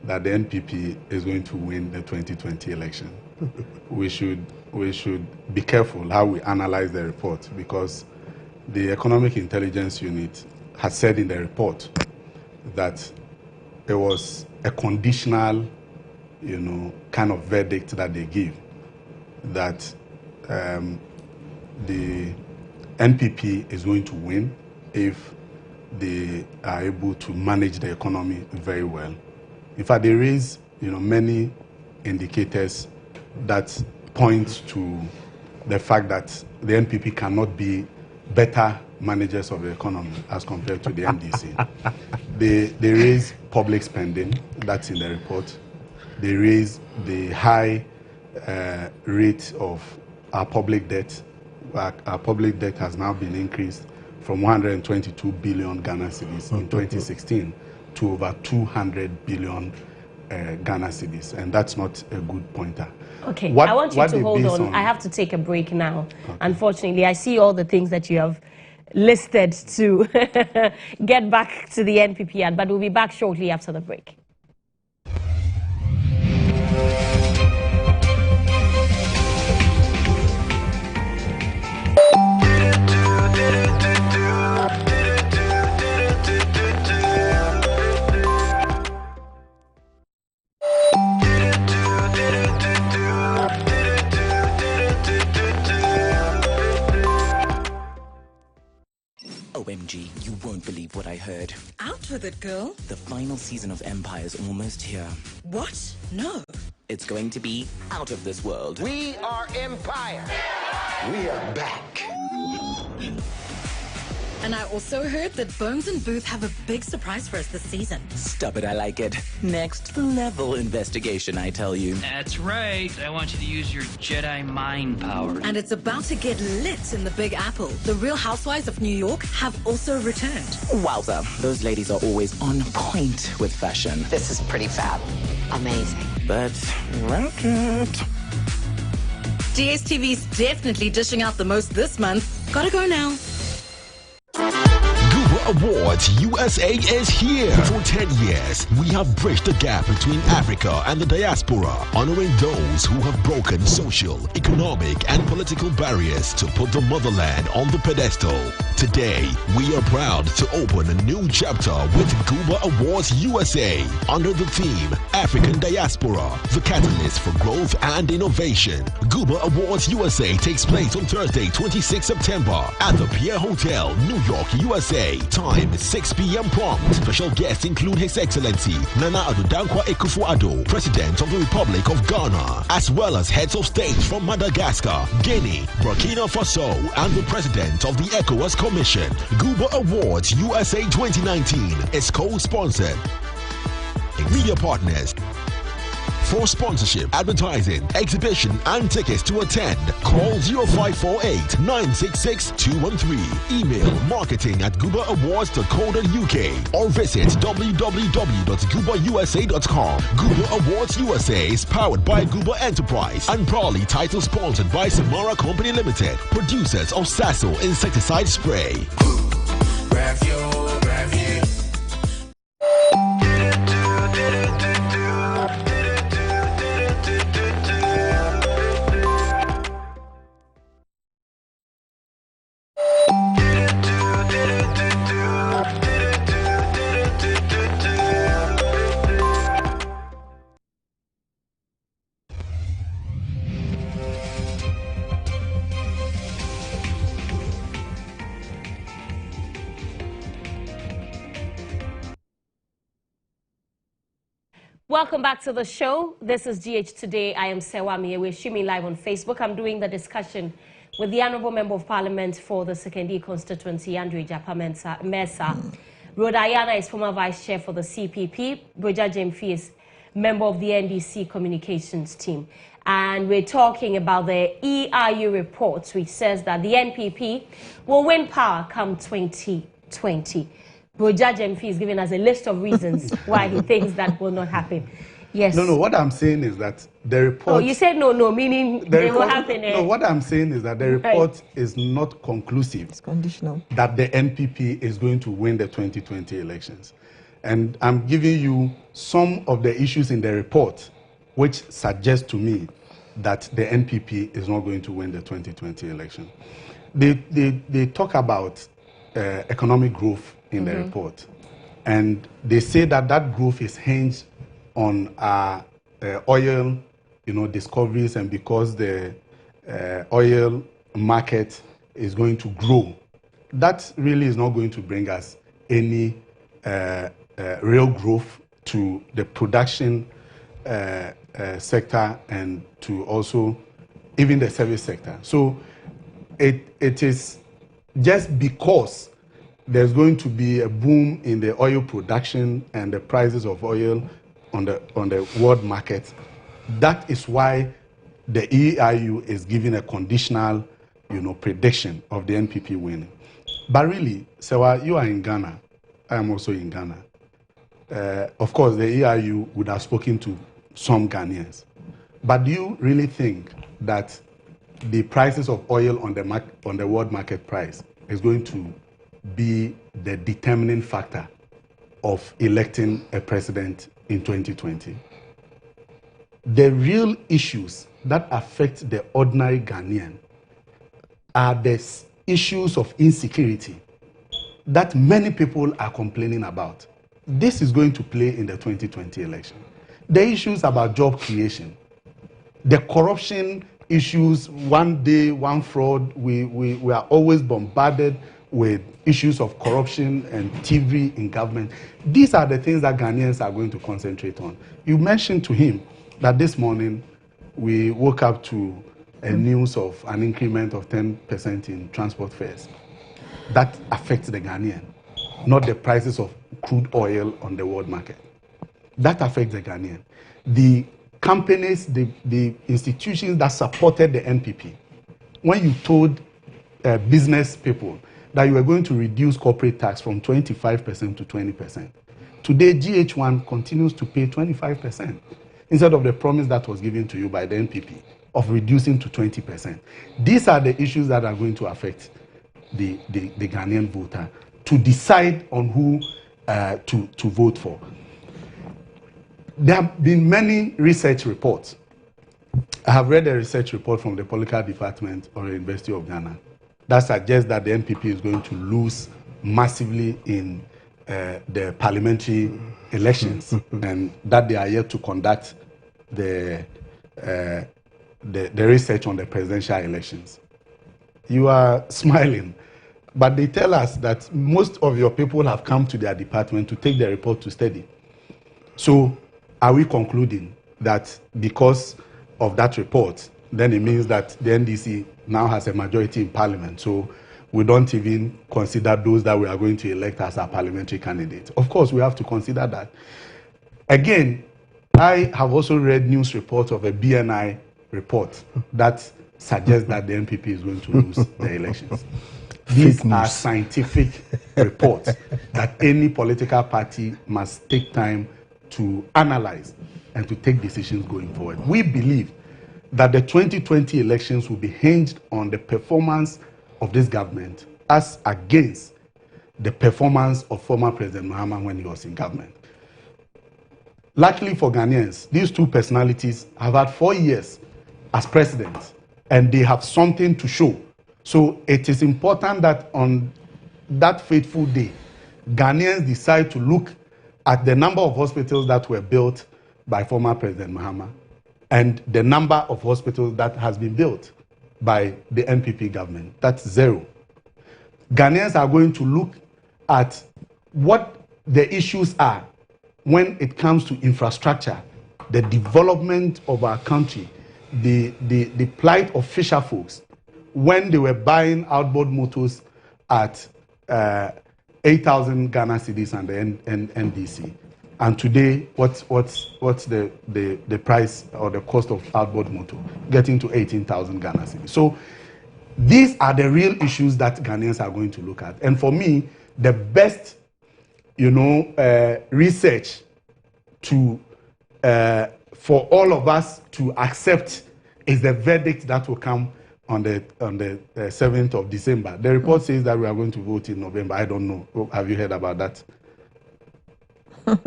that the NPP is going to win the 2020 election. we should be careful how we analyze the report, because the Economic Intelligence Unit has said in the report that it was a conditional, kind of verdict that they give, that the NPP is going to win if they are able to manage the economy very well. In fact, there is, many indicators that point to the fact that the NPP cannot be better managers of the economy as compared to the NDC. They raise public spending, that's in the report. They raise the high rate of our public debt. Our public debt has now been increased from 122 billion Ghana cedis in 2016 to over 200 billion Ghana cedis, and that's not a good pointer. Okay, I want you to hold on. I have to take a break now. Okay. Unfortunately, I see all the things that you have listed to get back to the NPP ad, but we'll be back shortly after the break. heard. Out with it, girl. The final season of Empire is almost here. What? No. It's going to be out of this world. We are Empire. We are back. And I also heard that Bones and Booth have a big surprise for us this season. Stop it, I like it. Next level investigation, I tell you. That's right. I want you to use your Jedi mind power. And it's about to get lit in the Big Apple. The Real Housewives of New York have also returned. Wowza, those ladies are always on point with fashion. This is pretty fab. Amazing. But like it. DSTV's definitely dishing out the most this month. Gotta go now. Awards USA is here. For 10 years, we have bridged the gap between Africa and the diaspora, honoring those who have broken social, economic, and political barriers to put the motherland on the pedestal. Today, we are proud to open a new chapter with Guba Awards USA under the theme African Diaspora, the catalyst for growth and innovation. Guba Awards USA takes place on Thursday, 26 September at the Pierre Hotel, New York, USA. Time 6 p.m. prompt. Special guests include His Excellency Nana Addo Dankwa Akufo-Addo, President of the Republic of Ghana, as well as heads of state from Madagascar, Guinea, Burkina Faso, and the President of the ECOWAS Commission. Guba Awards USA 2019 is co-sponsored. Media partners. For sponsorship, advertising, exhibition, and tickets to attend, call 0548-966-213. Email marketing@gubaawards.co.uk or visit www.gubausa.com. Guba Awards USA is powered by Guba Enterprise and proudly title sponsored by Samara Company Limited, producers of Sasso Insecticide Spray. Welcome back to the show. This is GH Today. I am Sewami. We're streaming live on Facebook. I'm doing the discussion with the Honorable Member of Parliament for the Sekondi constituency, Andrew Japa Mensah. Rhoda Ayana is former Vice Chair for the CPP. Broja Jemfi is member of the NDC communications team. And we're talking about the ERU report, which says that the NPP will win power come 2020. Broja Jemfi is giving us a list of reasons why he thinks that will not happen. Yes. No, what I'm saying is that the report... Oh, you said no, meaning they will happen. No, what I'm saying is that the report is not conclusive. It's conditional. That the NPP is going to win the 2020 elections. And I'm giving you some of the issues in the report which suggest to me that the NPP is not going to win the 2020 election. They talk about economic growth in the report. And they say that that growth is hinged on oil, discoveries, and because the oil market is going to grow. That really is not going to bring us any real growth to the production sector and to also even the service sector. So it is just because there's going to be a boom in the oil production and the prices of oil on the world market. That is why the EIU is giving a conditional, prediction of the NPP winning. But really, Sewa, you are in Ghana. I am also in Ghana. Of course, the EIU would have spoken to some Ghanaians. But do you really think that the prices of oil on the world market price is going to be the determining factor of electing a president in 2020? The real issues that affect the ordinary Ghanaian are the issues of insecurity that many people are complaining about. This is going to play in the 2020 election. The issues about job creation, the corruption issues, one day, one fraud, we are always bombarded with issues of corruption and thievery in government. These are the things that Ghanaians are going to concentrate on. You mentioned to him that this morning we woke up to a news of an increment of 10% in transport fares. That affects the Ghanaian, not the prices of crude oil on the world market. That affects the Ghanaian. The companies, the institutions that supported the NPP, when you told business people that you were going to reduce corporate tax from 25% to 20%, today GH1 continues to pay 25% instead of the promise that was given to you by the NPP of reducing to 20%. These are the issues that are going to affect the Ghanaian voter to decide on who to vote for. There have been many research reports. I have read a research report from the Political Department of the University of Ghana that suggests that the NPP is going to lose massively in the parliamentary elections and that they are yet to conduct the research on the presidential elections. You are smiling, but they tell us that most of your people have come to their department to take the report to study. So are we concluding that because of that report, then it means that the NDC now has a majority in parliament, so we don't even consider those that we are going to elect as our parliamentary candidates? Of course, we have to consider that. Again, I have also read news reports of a BNI report that suggests that the NPP is going to lose the elections. These are scientific reports that any political party must take time to analyze and to take decisions going forward. We believe that the 2020 elections will be hinged on the performance of this government as against the performance of former President Mahama when he was in government. Luckily for Ghanaians, these two personalities have had 4 years as presidents and they have something to show. So it is important that on that fateful day, Ghanaians decide to look at the number of hospitals that were built by former President Mahama and the number of hospitals that has been built by the NPP government. That's 0. Ghanaians are going to look at what the issues are when it comes to infrastructure, the development of our country, the plight of fisher folks when they were buying outboard motors at 8,000 Ghana cedis and the NDC. And today, what's the price or the cost of outboard motor? Getting to 18,000 Ghana cedis. So these are the real issues that Ghanaians are going to look at. And for me, the best, research to for all of us to accept is the verdict that will come on the 7th of December. The report says that we are going to vote in November. I don't know. Have you heard about that?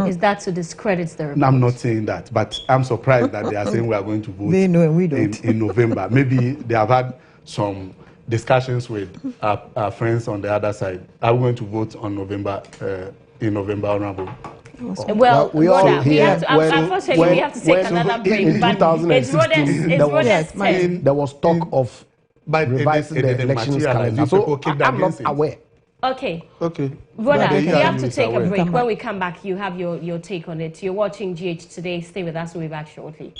Is that to discredit the report? No, I'm not saying that, but I'm surprised that they are saying we are going to vote they know and we don't. In November. Maybe they have had some discussions with our friends on the other side. Are we going to vote on November, in November, Honorable? Well, we all unfortunately, we have to take another break. In 2016, there was talk of revising the elections calendar. So I'm not aware. Okay. Okay. Brother, we have to take a break. When we come back, you have your take on it. You're watching GH Today. Stay with us. We'll be back shortly.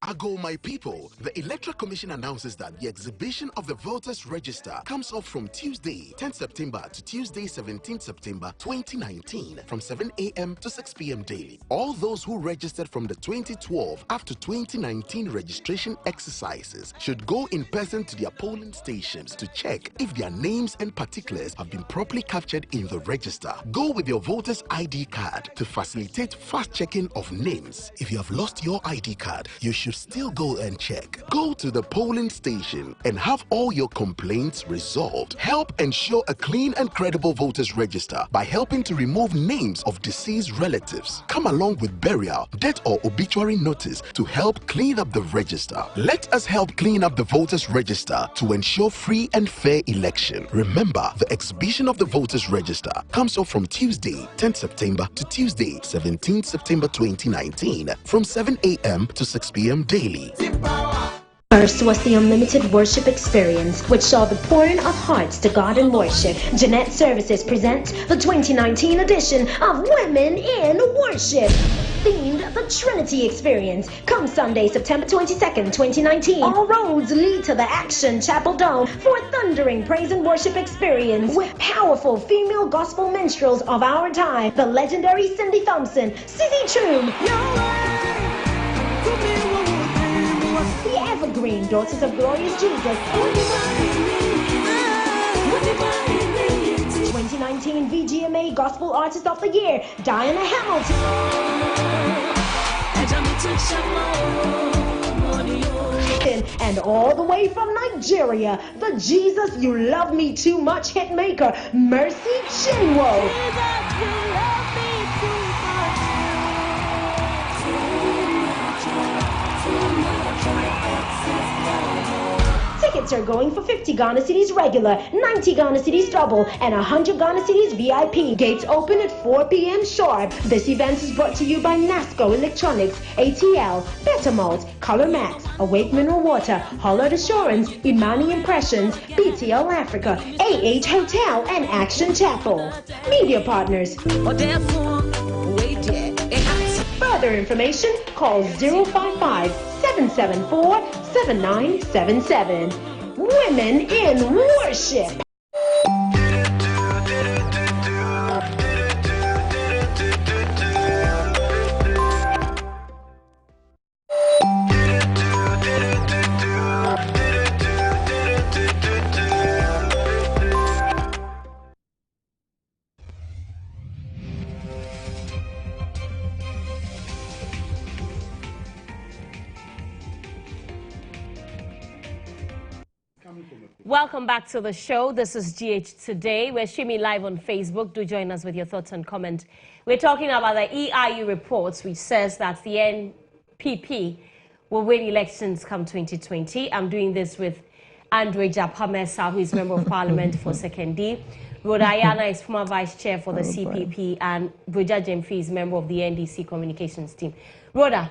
Ago, my people, the Electoral Commission announces that the exhibition of the voters register comes off from Tuesday 10 September to Tuesday 17 September 2019 from 7 a.m. to 6 p.m. daily. All those who registered from the 2012 up to 2019 registration exercises should go in person to their polling stations to check if their names and particulars have been properly captured in the register. Go with your voter's ID card to facilitate fast checking of names. If you have lost your ID card, you should still go and check. Go to the the polling station and have all your complaints resolved. Help ensure a clean and credible voters register by helping to remove names of deceased relatives. Come along with burial, death or obituary notice to help clean up the register. Let us help clean up the voters register to ensure free and fair election. Remember, the exhibition of the voters register comes up from Tuesday 10th September to Tuesday 17th September 2019 from 7 a.m. to 6 p.m. daily. First was the unlimited worship experience, which saw the pouring of hearts to God in worship. Jeanette Services presents the 2019 edition of Women in Worship, themed the Trinity Experience. Come Sunday, September 22nd, 2019. All roads lead to the Action Chapel Dome for a thundering praise and worship experience with powerful female gospel minstrels of our time, the legendary Cindy Thompson, Cissy Troom, the evergreen Daughters of Glorious Jesus, 2019 VGMA Gospel Artist of the Year, Diana Hamilton, and all the way from Nigeria, the Jesus You Love Me Too Much hitmaker, Mercy Chinwo. Tickets are going for 50 Ghana Cedis regular, 90 Ghana Cedis double, and 100 Ghana Cedis VIP. Gates open at 4 p.m. sharp. This event is brought to you by Nasco Electronics, ATL, Betamalt, Color Max, Awake Mineral Water, Hollard Assurance, Imani Impressions, BTL Africa, AH Hotel, and Action Chapel. Media partners. Further information, call 055-774-7977. Women in Worship. Welcome back to the show. This is GH Today. We're streaming live on Facebook. Do join us with your thoughts and comments. We're talking about the EIU reports, which says that the NPP will win elections come 2020. I'm doing this with Andre Japamesa, who is Member of Parliament for 2nd D. Rodayana is former Vice Chair for the CPP, and Buja Jemfi is member of the NDC Communications team. Rhoda,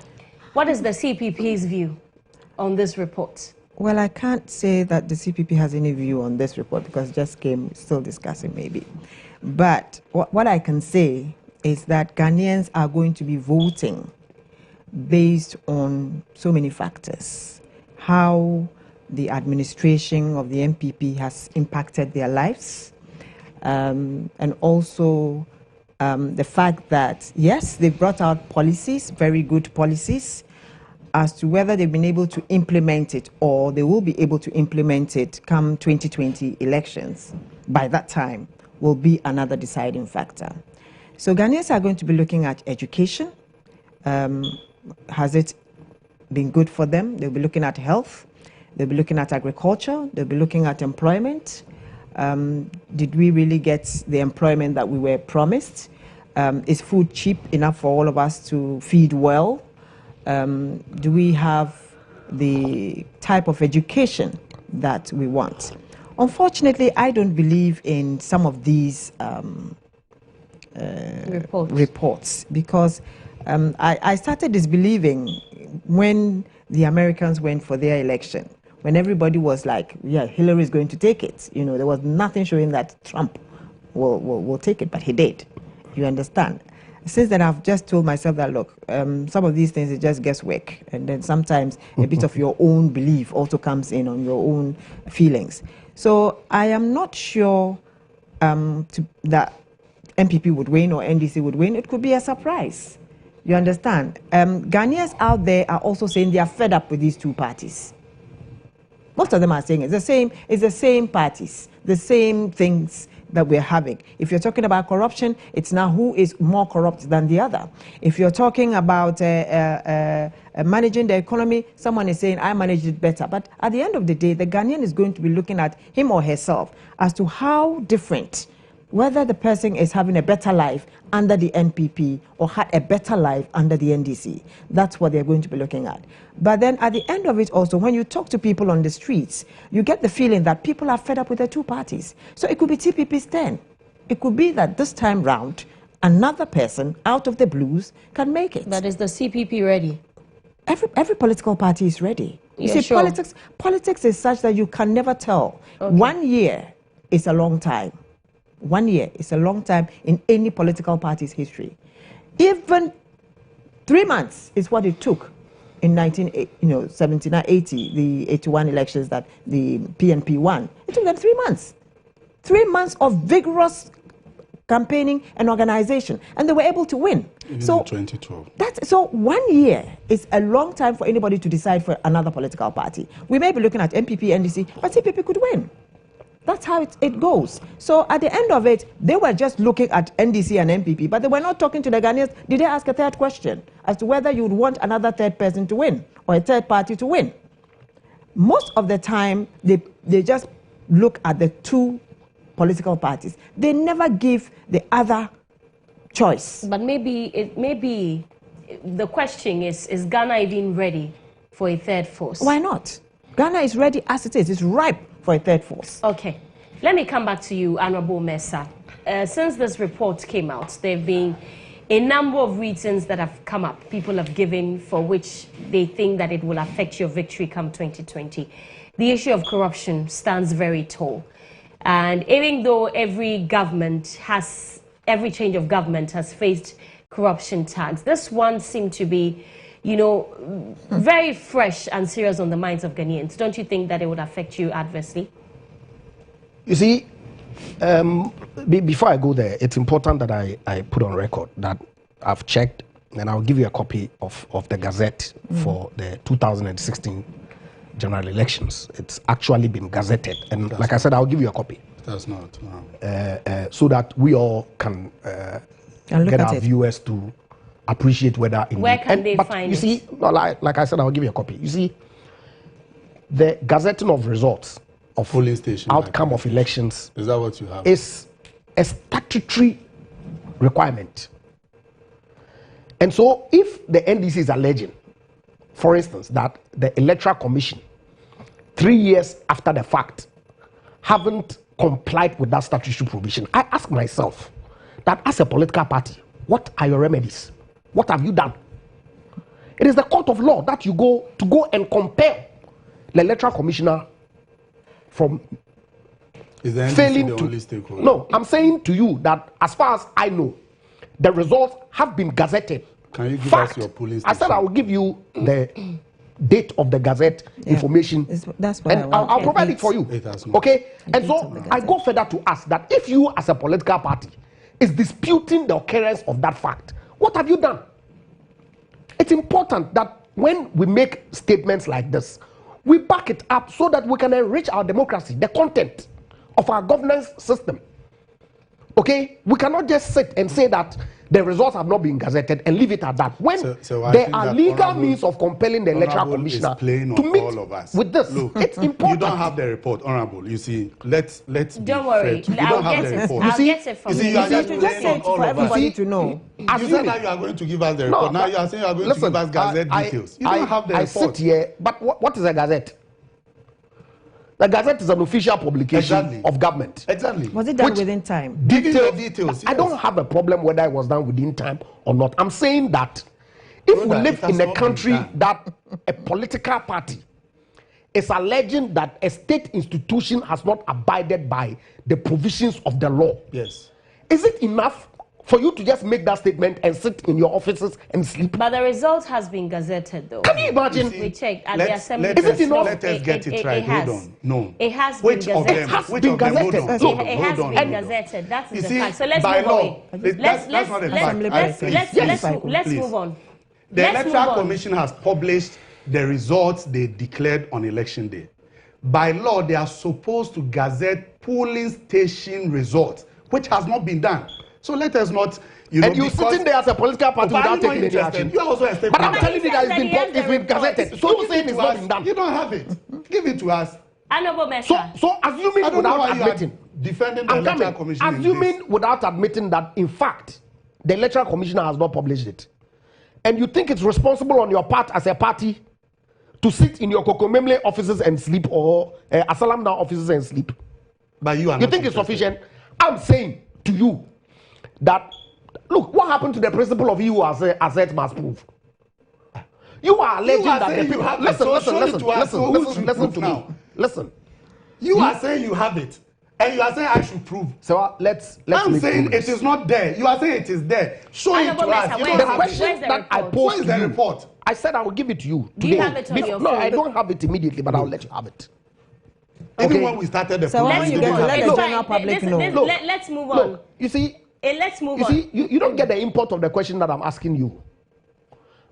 what is the CPP's view on this report? Well, I can't say that the CPP has any view on this report because it just came, still discussing maybe. But what I can say is that Ghanaians are going to be voting based on so many factors. How the administration of the NPP has impacted their lives, and also the fact that, yes, they brought out policies, very good policies, as to whether they've been able to implement it or they will be able to implement it come 2020 elections. By that time will be another deciding factor. So Ghanaians are going to be looking at education. Has it been good for them? They'll be looking at health. They'll be looking at agriculture. They'll be looking at employment. Did we really get the employment that we were promised? Is food cheap enough for all of us to feed well? Do we have the type of education that we want? Unfortunately, I don't believe in some of these reports because I started disbelieving when the Americans went for their election, when everybody was like, yeah, Hillary is going to take it. You know, there was nothing showing that Trump will take it, but he did. You understand? Since then, I've just told myself that, look, some of these things is just guesswork. And then sometimes a bit of your own belief also comes in on your own feelings. So I am not sure that NPP would win or NDC would win. It could be a surprise. You understand? Ghanaians out there are also saying they are fed up with these two parties. Most of them are saying it's the same parties, the same things that we're having. If you're talking about corruption, it's now who is more corrupt than the other. If you're talking about managing the economy, someone is saying, I managed it better. But at the end of the day, the Ghanaian is going to be looking at him or herself as to how different, whether the person is having a better life under the NPP or had a better life under the NDC. That's what they're going to be looking at. But then at the end of it also, when you talk to people on the streets, you get the feeling that people are fed up with the two parties. So it could be TPP's turn. It could be that this time round, another person out of the blues can make it. But is the CPP ready? Every political party is ready. You see, sure? politics is such that you can never tell. Okay. 1 year is a long time. 1 year is a long time in any political party's history. Even 3 months is what it took in 79, 80, the 81 elections that the PNP won. It took them 3 months. 3 months of vigorous campaigning and organization, and they were able to win. Even so in 2012. So 1 year is a long time for anybody to decide for another political party. We may be looking at MPP, NDC, but CPP could win. That's how it goes. So at the end of it, they were just looking at NDC and MPP, but they were not talking to the Ghanaians. Did they ask a third question as to whether you would want another third person to win or a third party to win? Most of the time, they just look at the two political parties. They never give the other choice. But maybe the question is Ghana even ready for a third force? Why not? Ghana is ready as it is. It's ripe for a third force. Okay. Let me come back to you, Honorable Mensah. Since this report came out, there have been a number of reasons that have come up, people have given for which they think that it will affect your victory come 2020. The issue of corruption stands very tall. And even though every change of government has faced corruption tags, this one seemed to be, very fresh and serious on the minds of Ghanaians. Don't you think that it would affect you adversely? You see, before I go there, it's important that I put on record that I've checked, and I'll give you a copy of the Gazette for the 2016 general elections. It's actually been gazetted, and like I said, I'll give you a copy. That's not. So that we all can get our viewers to appreciate whether where can they find it? You see, like I said, I'll give you a copy. You see, the gazetting of results of polling station outcome of elections, is that what you have? Is a statutory requirement. And so if the NDC is alleging, for instance, that the Electoral Commission 3 years after the fact haven't complied with that statutory provision, I ask myself that as a political party, what are your remedies? What have you done? It is the court of law that you go and compel the Electoral Commissioner from is the NDC failing the to. Only stakeholder? No, I'm saying to you that as far as I know, the results have been gazetted. Can you give us your polling station? I said I will give you the date of the Gazette information. That's what and I'll provide it for you. Okay? And so I go further to ask that if you as a political party is disputing the occurrence of that fact, what have you done? It's important that when we make statements like this, we back it up so that we can enrich our democracy, the content of our governance system. Okay? We cannot just sit and say that the results have not been gazetted and leave it at that. When there are legal means of compelling the Electoral Commissioner to meet all of us. with this, look, it's important. You don't have the report, Honorable. You see, let's don't worry. You don't have the report. I'll get it from you. You are just say for everybody to know. You said that you are going to give us the report. Now you are saying you are going to give us Gazette details. You don't have the report. I sit here, but what is a Gazette? The Gazette is an official publication of government. Exactly. Was it done within time? Details. I don't have a problem whether it was done within time or not. I'm saying that if we live in a country that a political party is alleging that a state institution has not abided by the provisions of the law, yes, is it enough for you to just make that statement and sit in your offices and sleep? But the result has been gazetted, though. Can you imagine? We checked at the assembly. Is it enough? Let us get it right. Hold on. No. It has been gazetted. Which of them? Hold on. It has been gazetted. That's the fact. So let's move on. Let's move on. The Electoral Commission has published the results they declared on election day. by law, they are supposed to gazette polling station results, which has not been done. So let us not, you know, and you're sitting there as a political party without taking any action. You are also a state. But I'm telling you that it's been gazetted. So you're saying it's not been done. You don't have it. Give it to us. Honorable Mesa. So assuming without admitting, defending the Electoral Commission. Assuming without admitting that in fact the Electoral Commissioner has not published it, and you think it's responsible on your part as a party to sit in your Kokomemle offices and sleep, or Asalamna offices and sleep, but you think it's sufficient? I'm saying to you that, look, what happened to the principle of you as it must prove? You are alleging that the people. Listen to me. Listen. You are saying you have it, and you are saying I should prove. So let's. I'm saying it is not there. You are saying it is there. Show it to us. The question that I posed to you. Report? I said I will give it to you today. Do you have it on your phone? No, I don't have it immediately, but I'll let you have it. Even when we started the program, you let the general public know. Let's move on. Look, you see. Let's move on. You don't get the import of the question that I'm asking you.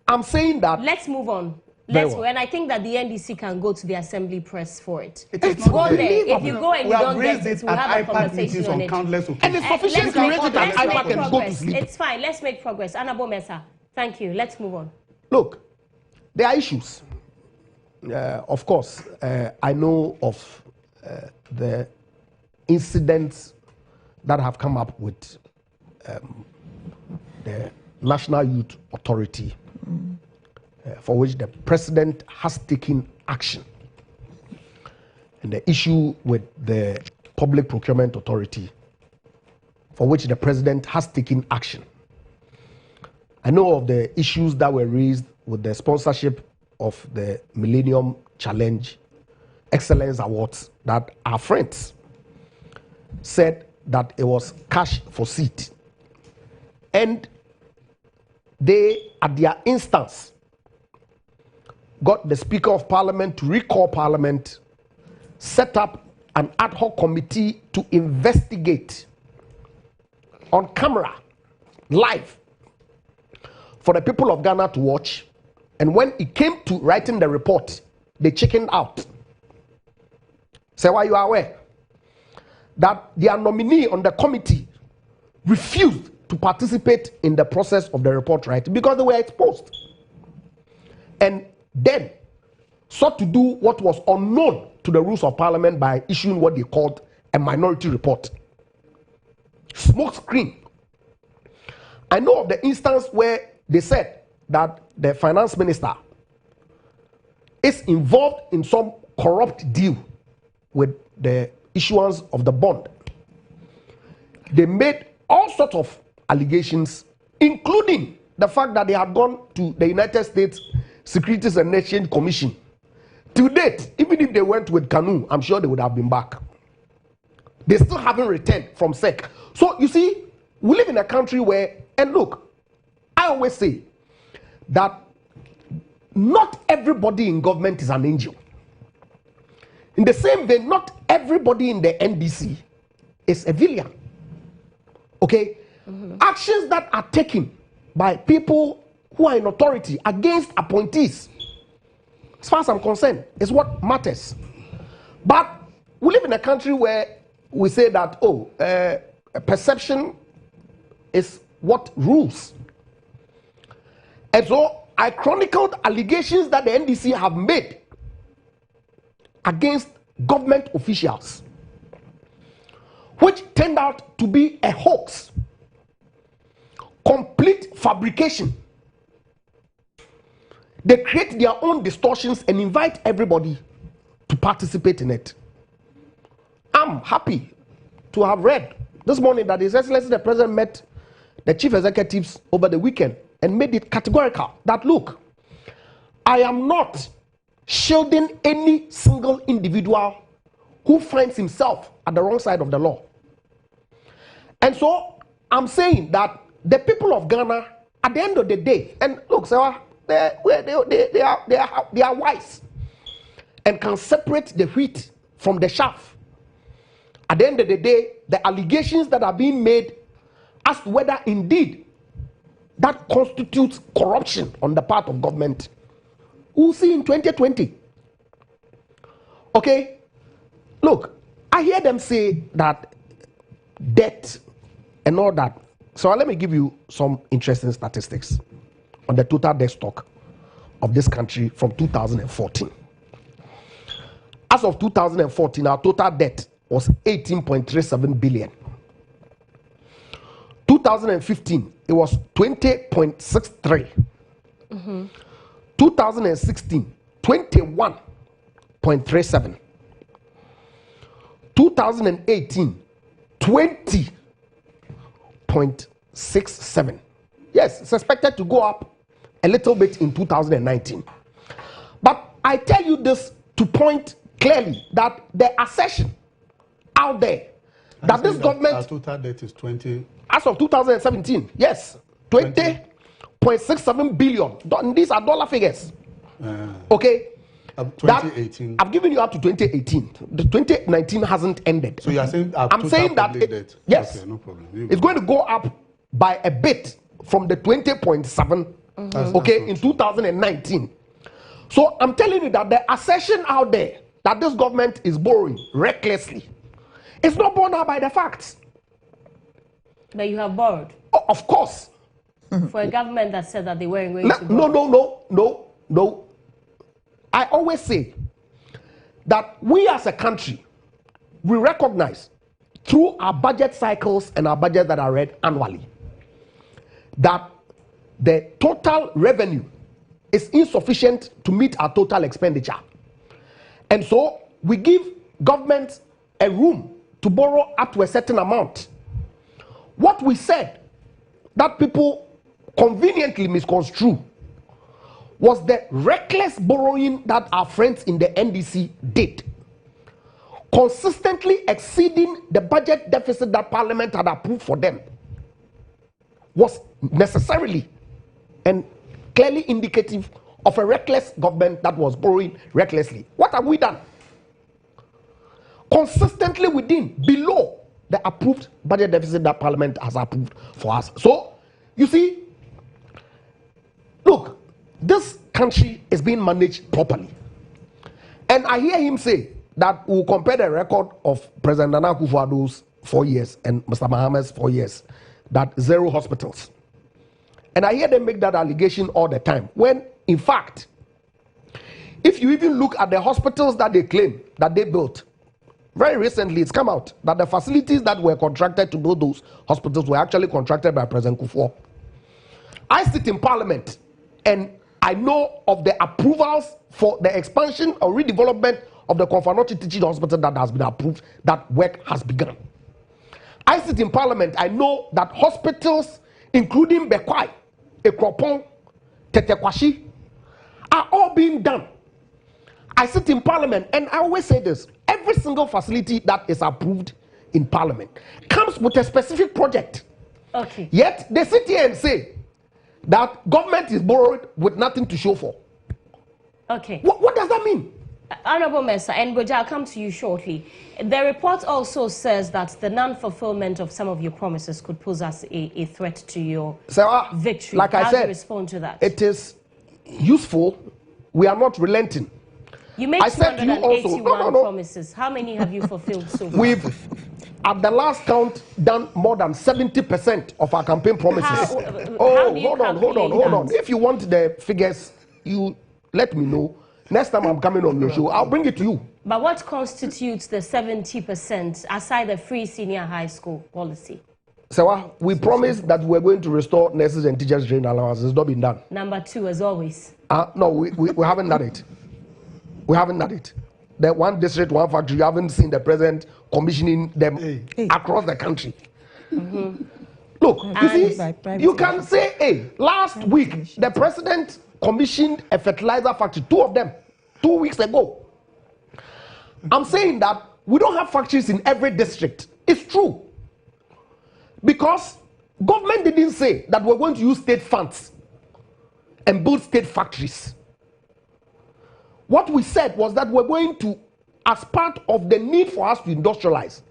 I'm saying that. Let's move on. And I think that the NDC can go to the assembly press for it. It's go there. If you go and you don't get it, we'll have a conversation on it. And it's sufficient to raise it at IPAC and go to sleep. It's fine. Let's make progress. Honorable Mesa, thank you. Let's move on. Look, there are issues. Of course, I know of the incidents that have come up with the National Youth Authority, for which the president has taken action, and the issue with the Public Procurement Authority, for which the president has taken action. I know of the issues that were raised with the sponsorship of the Millennium Challenge Excellence Awards, that our friends said that it was cash for seat, and they, at their instance, got the Speaker of Parliament to recall Parliament, set up an ad hoc committee to investigate on camera, live, for the people of Ghana to watch. And when it came to writing the report, they chickened out. So why you are aware that their nominee on the committee refused to participate in the process of the report writing because they were exposed, and then sought to do what was unknown to the rules of Parliament by issuing what they called a minority report. Smoke screen. I know of the instance where they said that the finance minister is involved in some corrupt deal with the issuance of the bond. They made all sorts of allegations, including the fact that they had gone to the United States Securities and Exchange Commission. To date, even if they went with canoe, I'm sure they would have been back. They still haven't returned from SEC. So you see, we live in a country where, and look, I always say that not everybody in government is an angel. In the same vein, not everybody in the NDC is a villain. Okay? Actions that are taken by people who are in authority against appointees, as far as I'm concerned, is what matters. But we live in a country where we say that, perception is what rules. And so I chronicled allegations that the NDC have made against government officials, which turned out to be a hoax, complete fabrication. They create their own distortions and invite everybody to participate in it. I'm happy to have read this morning that His Excellency the President met the chief executives over the weekend and made it categorical that, look, I am not shielding any single individual who finds himself at the wrong side of the law. And so I'm saying that the people of Ghana, at the end of the day, and look, Sarah, they are wise and can separate the wheat from the chaff. At the end of the day, the allegations that are being made as to whether indeed that constitutes corruption on the part of government, we'll see in 2020. Okay? Look, I hear them say that debt and all that. So let me give you some interesting statistics on the total debt stock of this country from 2014. As of 2014, our total debt was 18.37 billion. 2015, it was 20.63. 2016, 21.37. 2018, 20.67. Yes, it's expected to go up a little bit in 2019. But I tell you this to point clearly that the assertion out there that this government, our total debt is 20. as of 2017, yes, 20.67 billion. These are dollar figures. Okay. 2018. I've given you up to 2018. The 2019 hasn't ended. So you are saying I'm saying that debt. Yes, okay, no problem. it's going to go up by a bit from the 20.7. Okay, in 2019. So I'm telling you that the assertion out there that this government is borrowing recklessly is not borne out by the facts. But you have borrowed. Oh, of course. For a government that said that they weren't going to borrow. No. I always say that we as a country, we recognize through our budget cycles and our budgets that are read annually that the total revenue is insufficient to meet our total expenditure. And so we give government a room to borrow up to a certain amount. What we said that people conveniently misconstrue was the reckless borrowing that our friends in the NDC did, consistently exceeding the budget deficit that Parliament had approved for them, was necessarily and clearly indicative of a reckless government that was borrowing recklessly. What have we done? Consistently below the approved budget deficit that Parliament has approved for us. So, you see, look, this country is being managed properly. And I hear him say that we'll compare the record of President Nana Akufo-Addo's 4 years and Mr. Mahamad's 4 years, that 0 hospitals. And I hear them make that allegation all the time, when in fact, if you even look at the hospitals that they claim that they built, very recently it's come out that the facilities that were contracted to build those hospitals were actually contracted by President Kufuor. I sit in Parliament and I know of the approvals for the expansion or redevelopment of the Konfanochi Teaching Hospital that has been approved, that work has begun. I sit in Parliament, I know that hospitals, including Bekwai, Ekropon, Tetekwashi, are all being done. I sit in Parliament and I always say this, every single facility that is approved in Parliament comes with a specific project. Okay. Yet they sit here and say that government is borrowed with nothing to show for. Okay. What does that mean? Honorable Mesa, and Boja, I'll come to you shortly. The report also says that the non-fulfillment of some of your promises could pose as a threat to your victory. Like How I do said, you respond to that? It is useful. We are not relenting. You made 281 promises. How many have you fulfilled so far? We've, at the last count, done more than 70% of our campaign promises. Hold on. If you want the figures, you let me know. Next time I'm coming on your show, I'll bring it to you. But what constitutes the 70% aside the free senior high school policy? So we promised that we're going to restore nurses and teachers training allowances. It's not been done. Number 2, as always. No, we haven't done it. We haven't done it. The one district, one factory, you haven't seen the president commissioning them across the country. Look, you see, you can say, hey, last week, the president commissioned a fertilizer factory, 2 of them, 2 weeks ago. I'm saying that we don't have factories in every district. It's true. Because government didn't say that we're going to use state funds and build state factories. What we said was that we're going to, as part of the need for us to industrialize,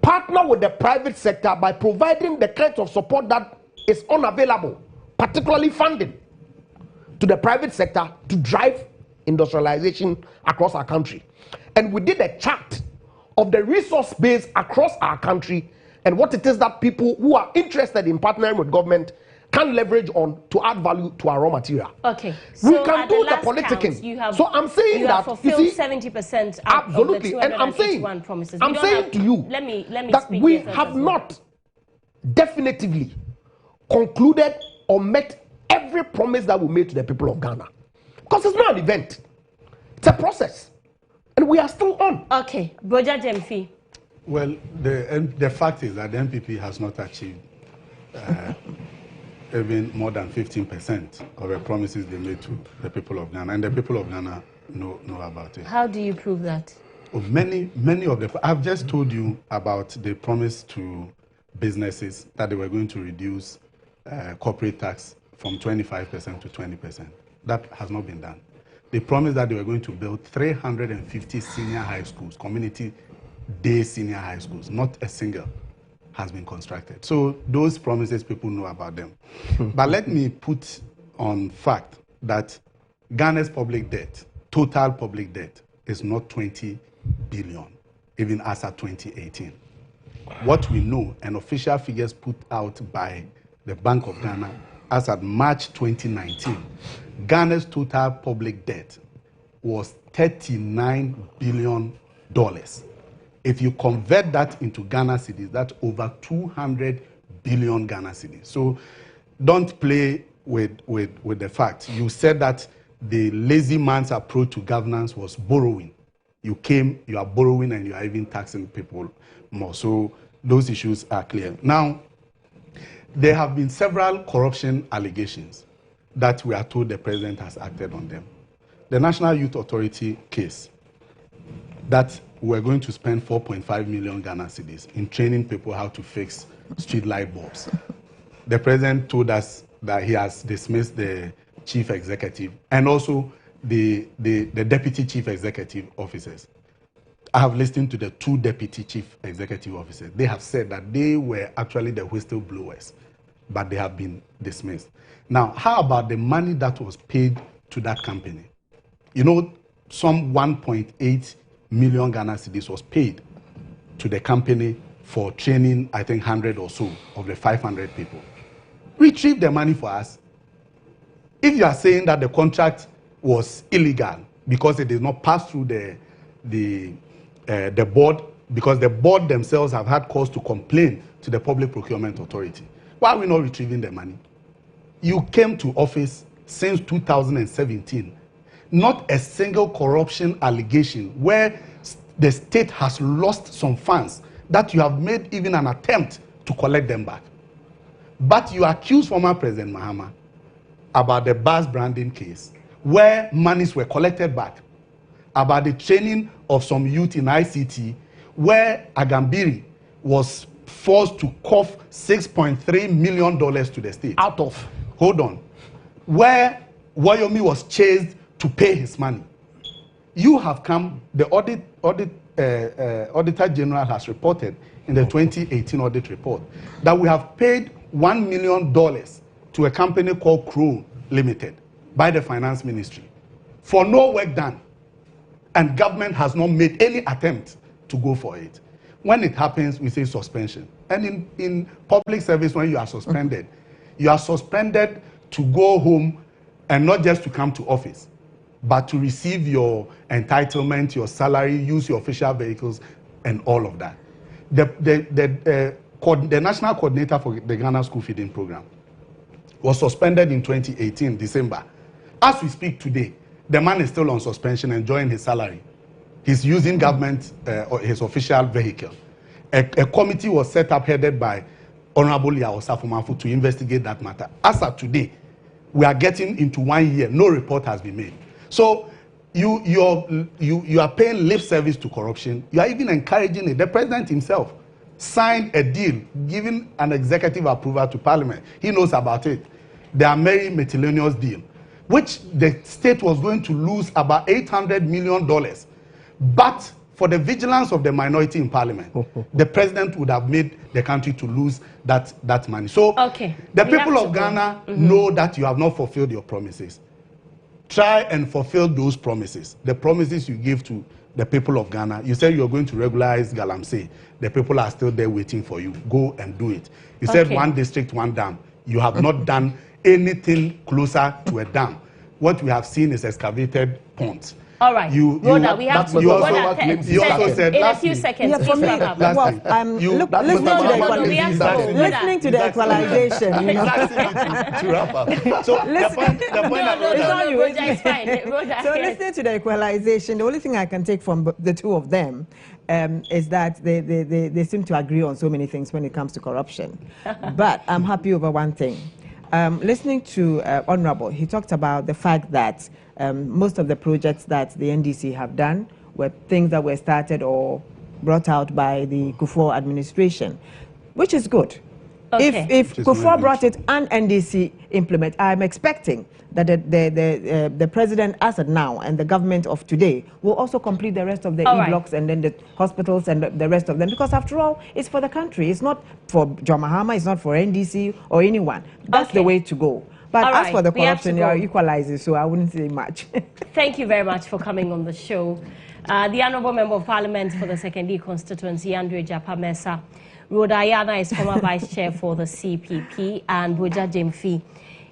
partner with the private sector by providing the kinds of support that is unavailable, particularly funding, to the private sector to drive industrialization across our country. And we did a chart of the resource base across our country and what it is that people who are interested in partnering with government can leverage on to add value to our raw material. Okay, so we can do the politicking. So I'm saying you that have fulfilled you see, 70% absolutely, of the and I'm saying promises. I'm saying to you let me that we have well. not definitively concluded or met every promise that we made to the people of Ghana, because it's not an event; it's a process, and we are still on. Okay, Boja Jemfi. Well, the fact is that the NPP has not achieved even more than 15% of the promises they made to the people of Ghana, and the people of Ghana know about it. How do you prove that? Oh, many of the, I've just told you about the promise to businesses that they were going to reduce corporate tax from 25% to 20%. That has not been done. They promised that they were going to build 350 senior high schools, community day senior high schools. Not a single has been constructed. So those promises, people know about them. But let me put on fact that Ghana's public debt, total public debt, is not 20 billion, even as at 2018. What we know, and official figures put out by the Bank of Ghana, as at March 2019, Ghana's total public debt was $39 billion. If you convert that into Ghana cedis, that's over 200 billion Ghana cedis. So don't play with the facts. You said that the lazy man's approach to governance was borrowing. You are borrowing, and you are even taxing people more. So those issues are clear. Now, there have been several corruption allegations that we are told the president has acted on them. The National Youth Authority case, that we're going to spend 4.5 million Ghana cedis in training people how to fix street light bulbs. The president told us that he has dismissed the chief executive and also the deputy chief executive officers. I have listened to the two deputy chief executive officers. They have said that they were actually the whistleblowers, but they have been dismissed. Now, how about the money that was paid to that company? You know, some 1.8 million Ghana cedis was paid to the company for training, I think, 100 or so of the 500 people. Retrieve the money for us. If you are saying that the contract was illegal because it did not pass through the board, because the board themselves have had cause to complain to the Public Procurement Authority, why are we not retrieving the money? You came to office since 2017. Not a single corruption allegation where the state has lost some funds that you have made even an attempt to collect them back. But you accuse former President Mahama about the bus branding case where monies were collected back, about the training of some youth in ICT where Agambiri was forced to cough $6.3 million to the state. Out of? Hold on. Where Wayomi was chased to pay his money. You have come, the Auditor General has reported in the 2018 audit report that we have paid $1 million to a company called Crow Limited by the Finance Ministry for no work done. And government has not made any attempt to go for it. When it happens, we say suspension. And in public service, when you are suspended to go home and not just to come to office, but to receive your entitlement, your salary, use your official vehicles, and all of that. The National Coordinator for the Ghana School Feeding Program was suspended in 2018, December. As we speak today, the man is still on suspension, enjoying his salary. He's using government, his official vehicle. A committee was set up headed by Honorable Yao Safumafu to investigate that matter. As of today, we are getting into 1 year, no report has been made. So you are paying lip service to corruption. You are even encouraging it. The president himself signed a deal, giving an executive approval to Parliament. He knows about it. The Ameri Miscellaneous deal, which the state was going to lose about $800 million. But for the vigilance of the minority in Parliament, the president would have made the country to lose that money. So the people of Ghana know that you have not fulfilled your promises. Try and fulfill those promises, the promises you give to the people of Ghana. You said you're going to regularize Galamsey. The people are still there waiting for you. Go and do it. You said one district, one dam. You have not done anything closer to a dam. What we have seen is excavated ponds. All right. Rhoda, we have to you go. also said in a few seconds. Yeah, for me, listening to the equalization. You know. to wrap up. So the point So listening to the equalization, the only thing I can take from the two of them is that they seem to agree on so many things when it comes to corruption. But I'm happy over one thing. Listening to Honorable, he talked about the fact that most of the projects that the NDC have done were things that were started or brought out by the Kufuor administration, which is good. Okay. If Kufuor brought it and NDC implement, I'm expecting that the president as of now and the government of today will also complete the rest of the e-blocks and then the hospitals and the rest of them, because after all, it's for the country. It's not for John Mahama, it's not for NDC or anyone. That's the way to go. But as for the corruption, they are equalizing, so I wouldn't say much. Thank you very much for coming on the show. The Honourable Member of Parliament for the 2nd constituency, Andrew Japamesa. Rhoda Ayana is former Vice Chair for the CPP, and Boja Jemfi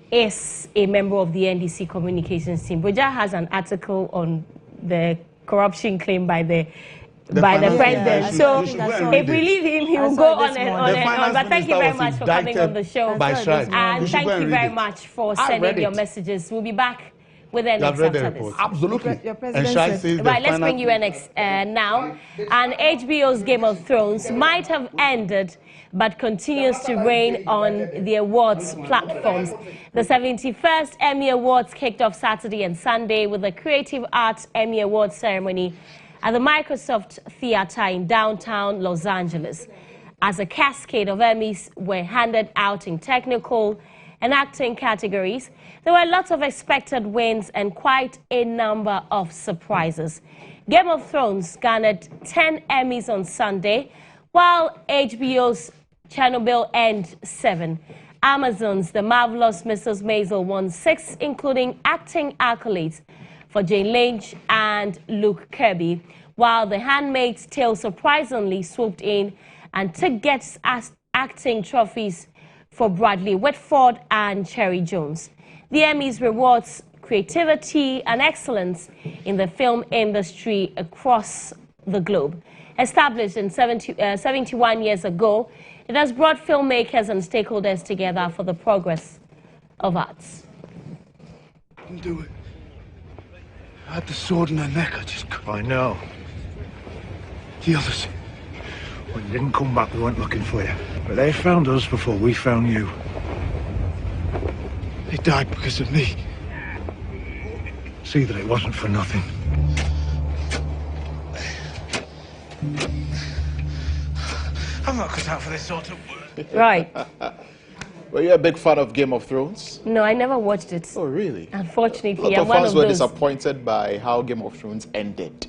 is a member of the NDC communications team. Boja has an article on the corruption claim by the president. So if we leave him, he will go on and on. But thank you very much for coming on the show. And thank you very much for sending your messages. We'll be back with the next after this. Absolutely. Right, let's bring you an now. And HBO's Game of Thrones might have ended, but continues to reign on the awards platforms. The 71st Emmy Awards kicked off Saturday and Sunday with the Creative Arts Emmy Awards ceremony at the Microsoft Theater in downtown Los Angeles, as a cascade of Emmys were handed out in technical and acting categories. There were lots of expected wins and quite a number of surprises. Game of Thrones garnered 10 Emmys on Sunday, while HBO's Chernobyl earned 7. Amazon's The Marvelous Mrs. Maisel won 6, including acting accolades for Jane Lynch and Luke Kirby, while The Handmaid's Tale surprisingly swooped in and took guest acting trophies for Bradley Whitford and Cherry Jones. The Emmys rewards creativity and excellence in the film industry across the globe. Established in 71 years ago, it has brought filmmakers and stakeholders together for the progress of arts. I didn't do it. I had the sword in her neck, I know. The others, when you didn't come back, we weren't looking for you. But they found us before we found you. They died because of me. See that it wasn't for nothing. I'm not cut out for this sort of work. Right. Were you a big fan of Game of Thrones? No, I never watched it. Oh, really? Unfortunately, a lot of fans were disappointed by how Game of Thrones ended,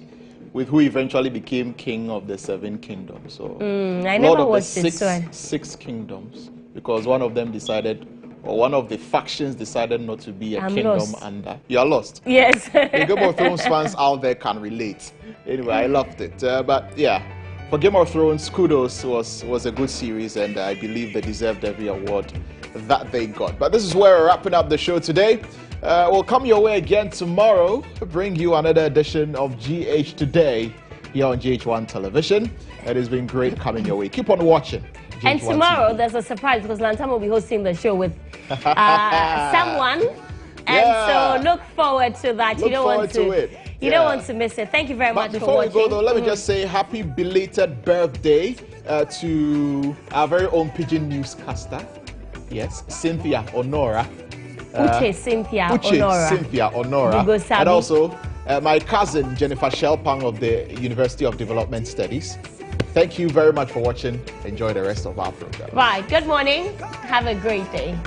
with who eventually became king of the 7 kingdoms. So, I never watched it. Six kingdoms, because one of them decided, or one of the factions decided not to be a kingdom under. You are lost. Yes. The Game of Thrones fans out there can relate. Anyway, I loved it. But yeah, for Game of Thrones, kudos, was a good series, and I believe they deserved every award that they got. But this is where we're wrapping up the show today. We'll come your way again tomorrow to bring you another edition of GH Today here on GH1 Television. It has been great coming your way. Keep on watching. GH1 and tomorrow TV. There's a surprise, because Lantam will be hosting the show with someone. And so look forward to that. You don't want to miss it. Thank you very much for watching. Before we go though, let me just say happy belated birthday to our very own Pidgin newscaster. Yes, Cynthia Honora. Uche Cynthia Honora. And also my cousin Jennifer Shelpang of the University of Development Studies. Thank you very much for watching. Enjoy the rest of our program. Right, good morning. Have a great day.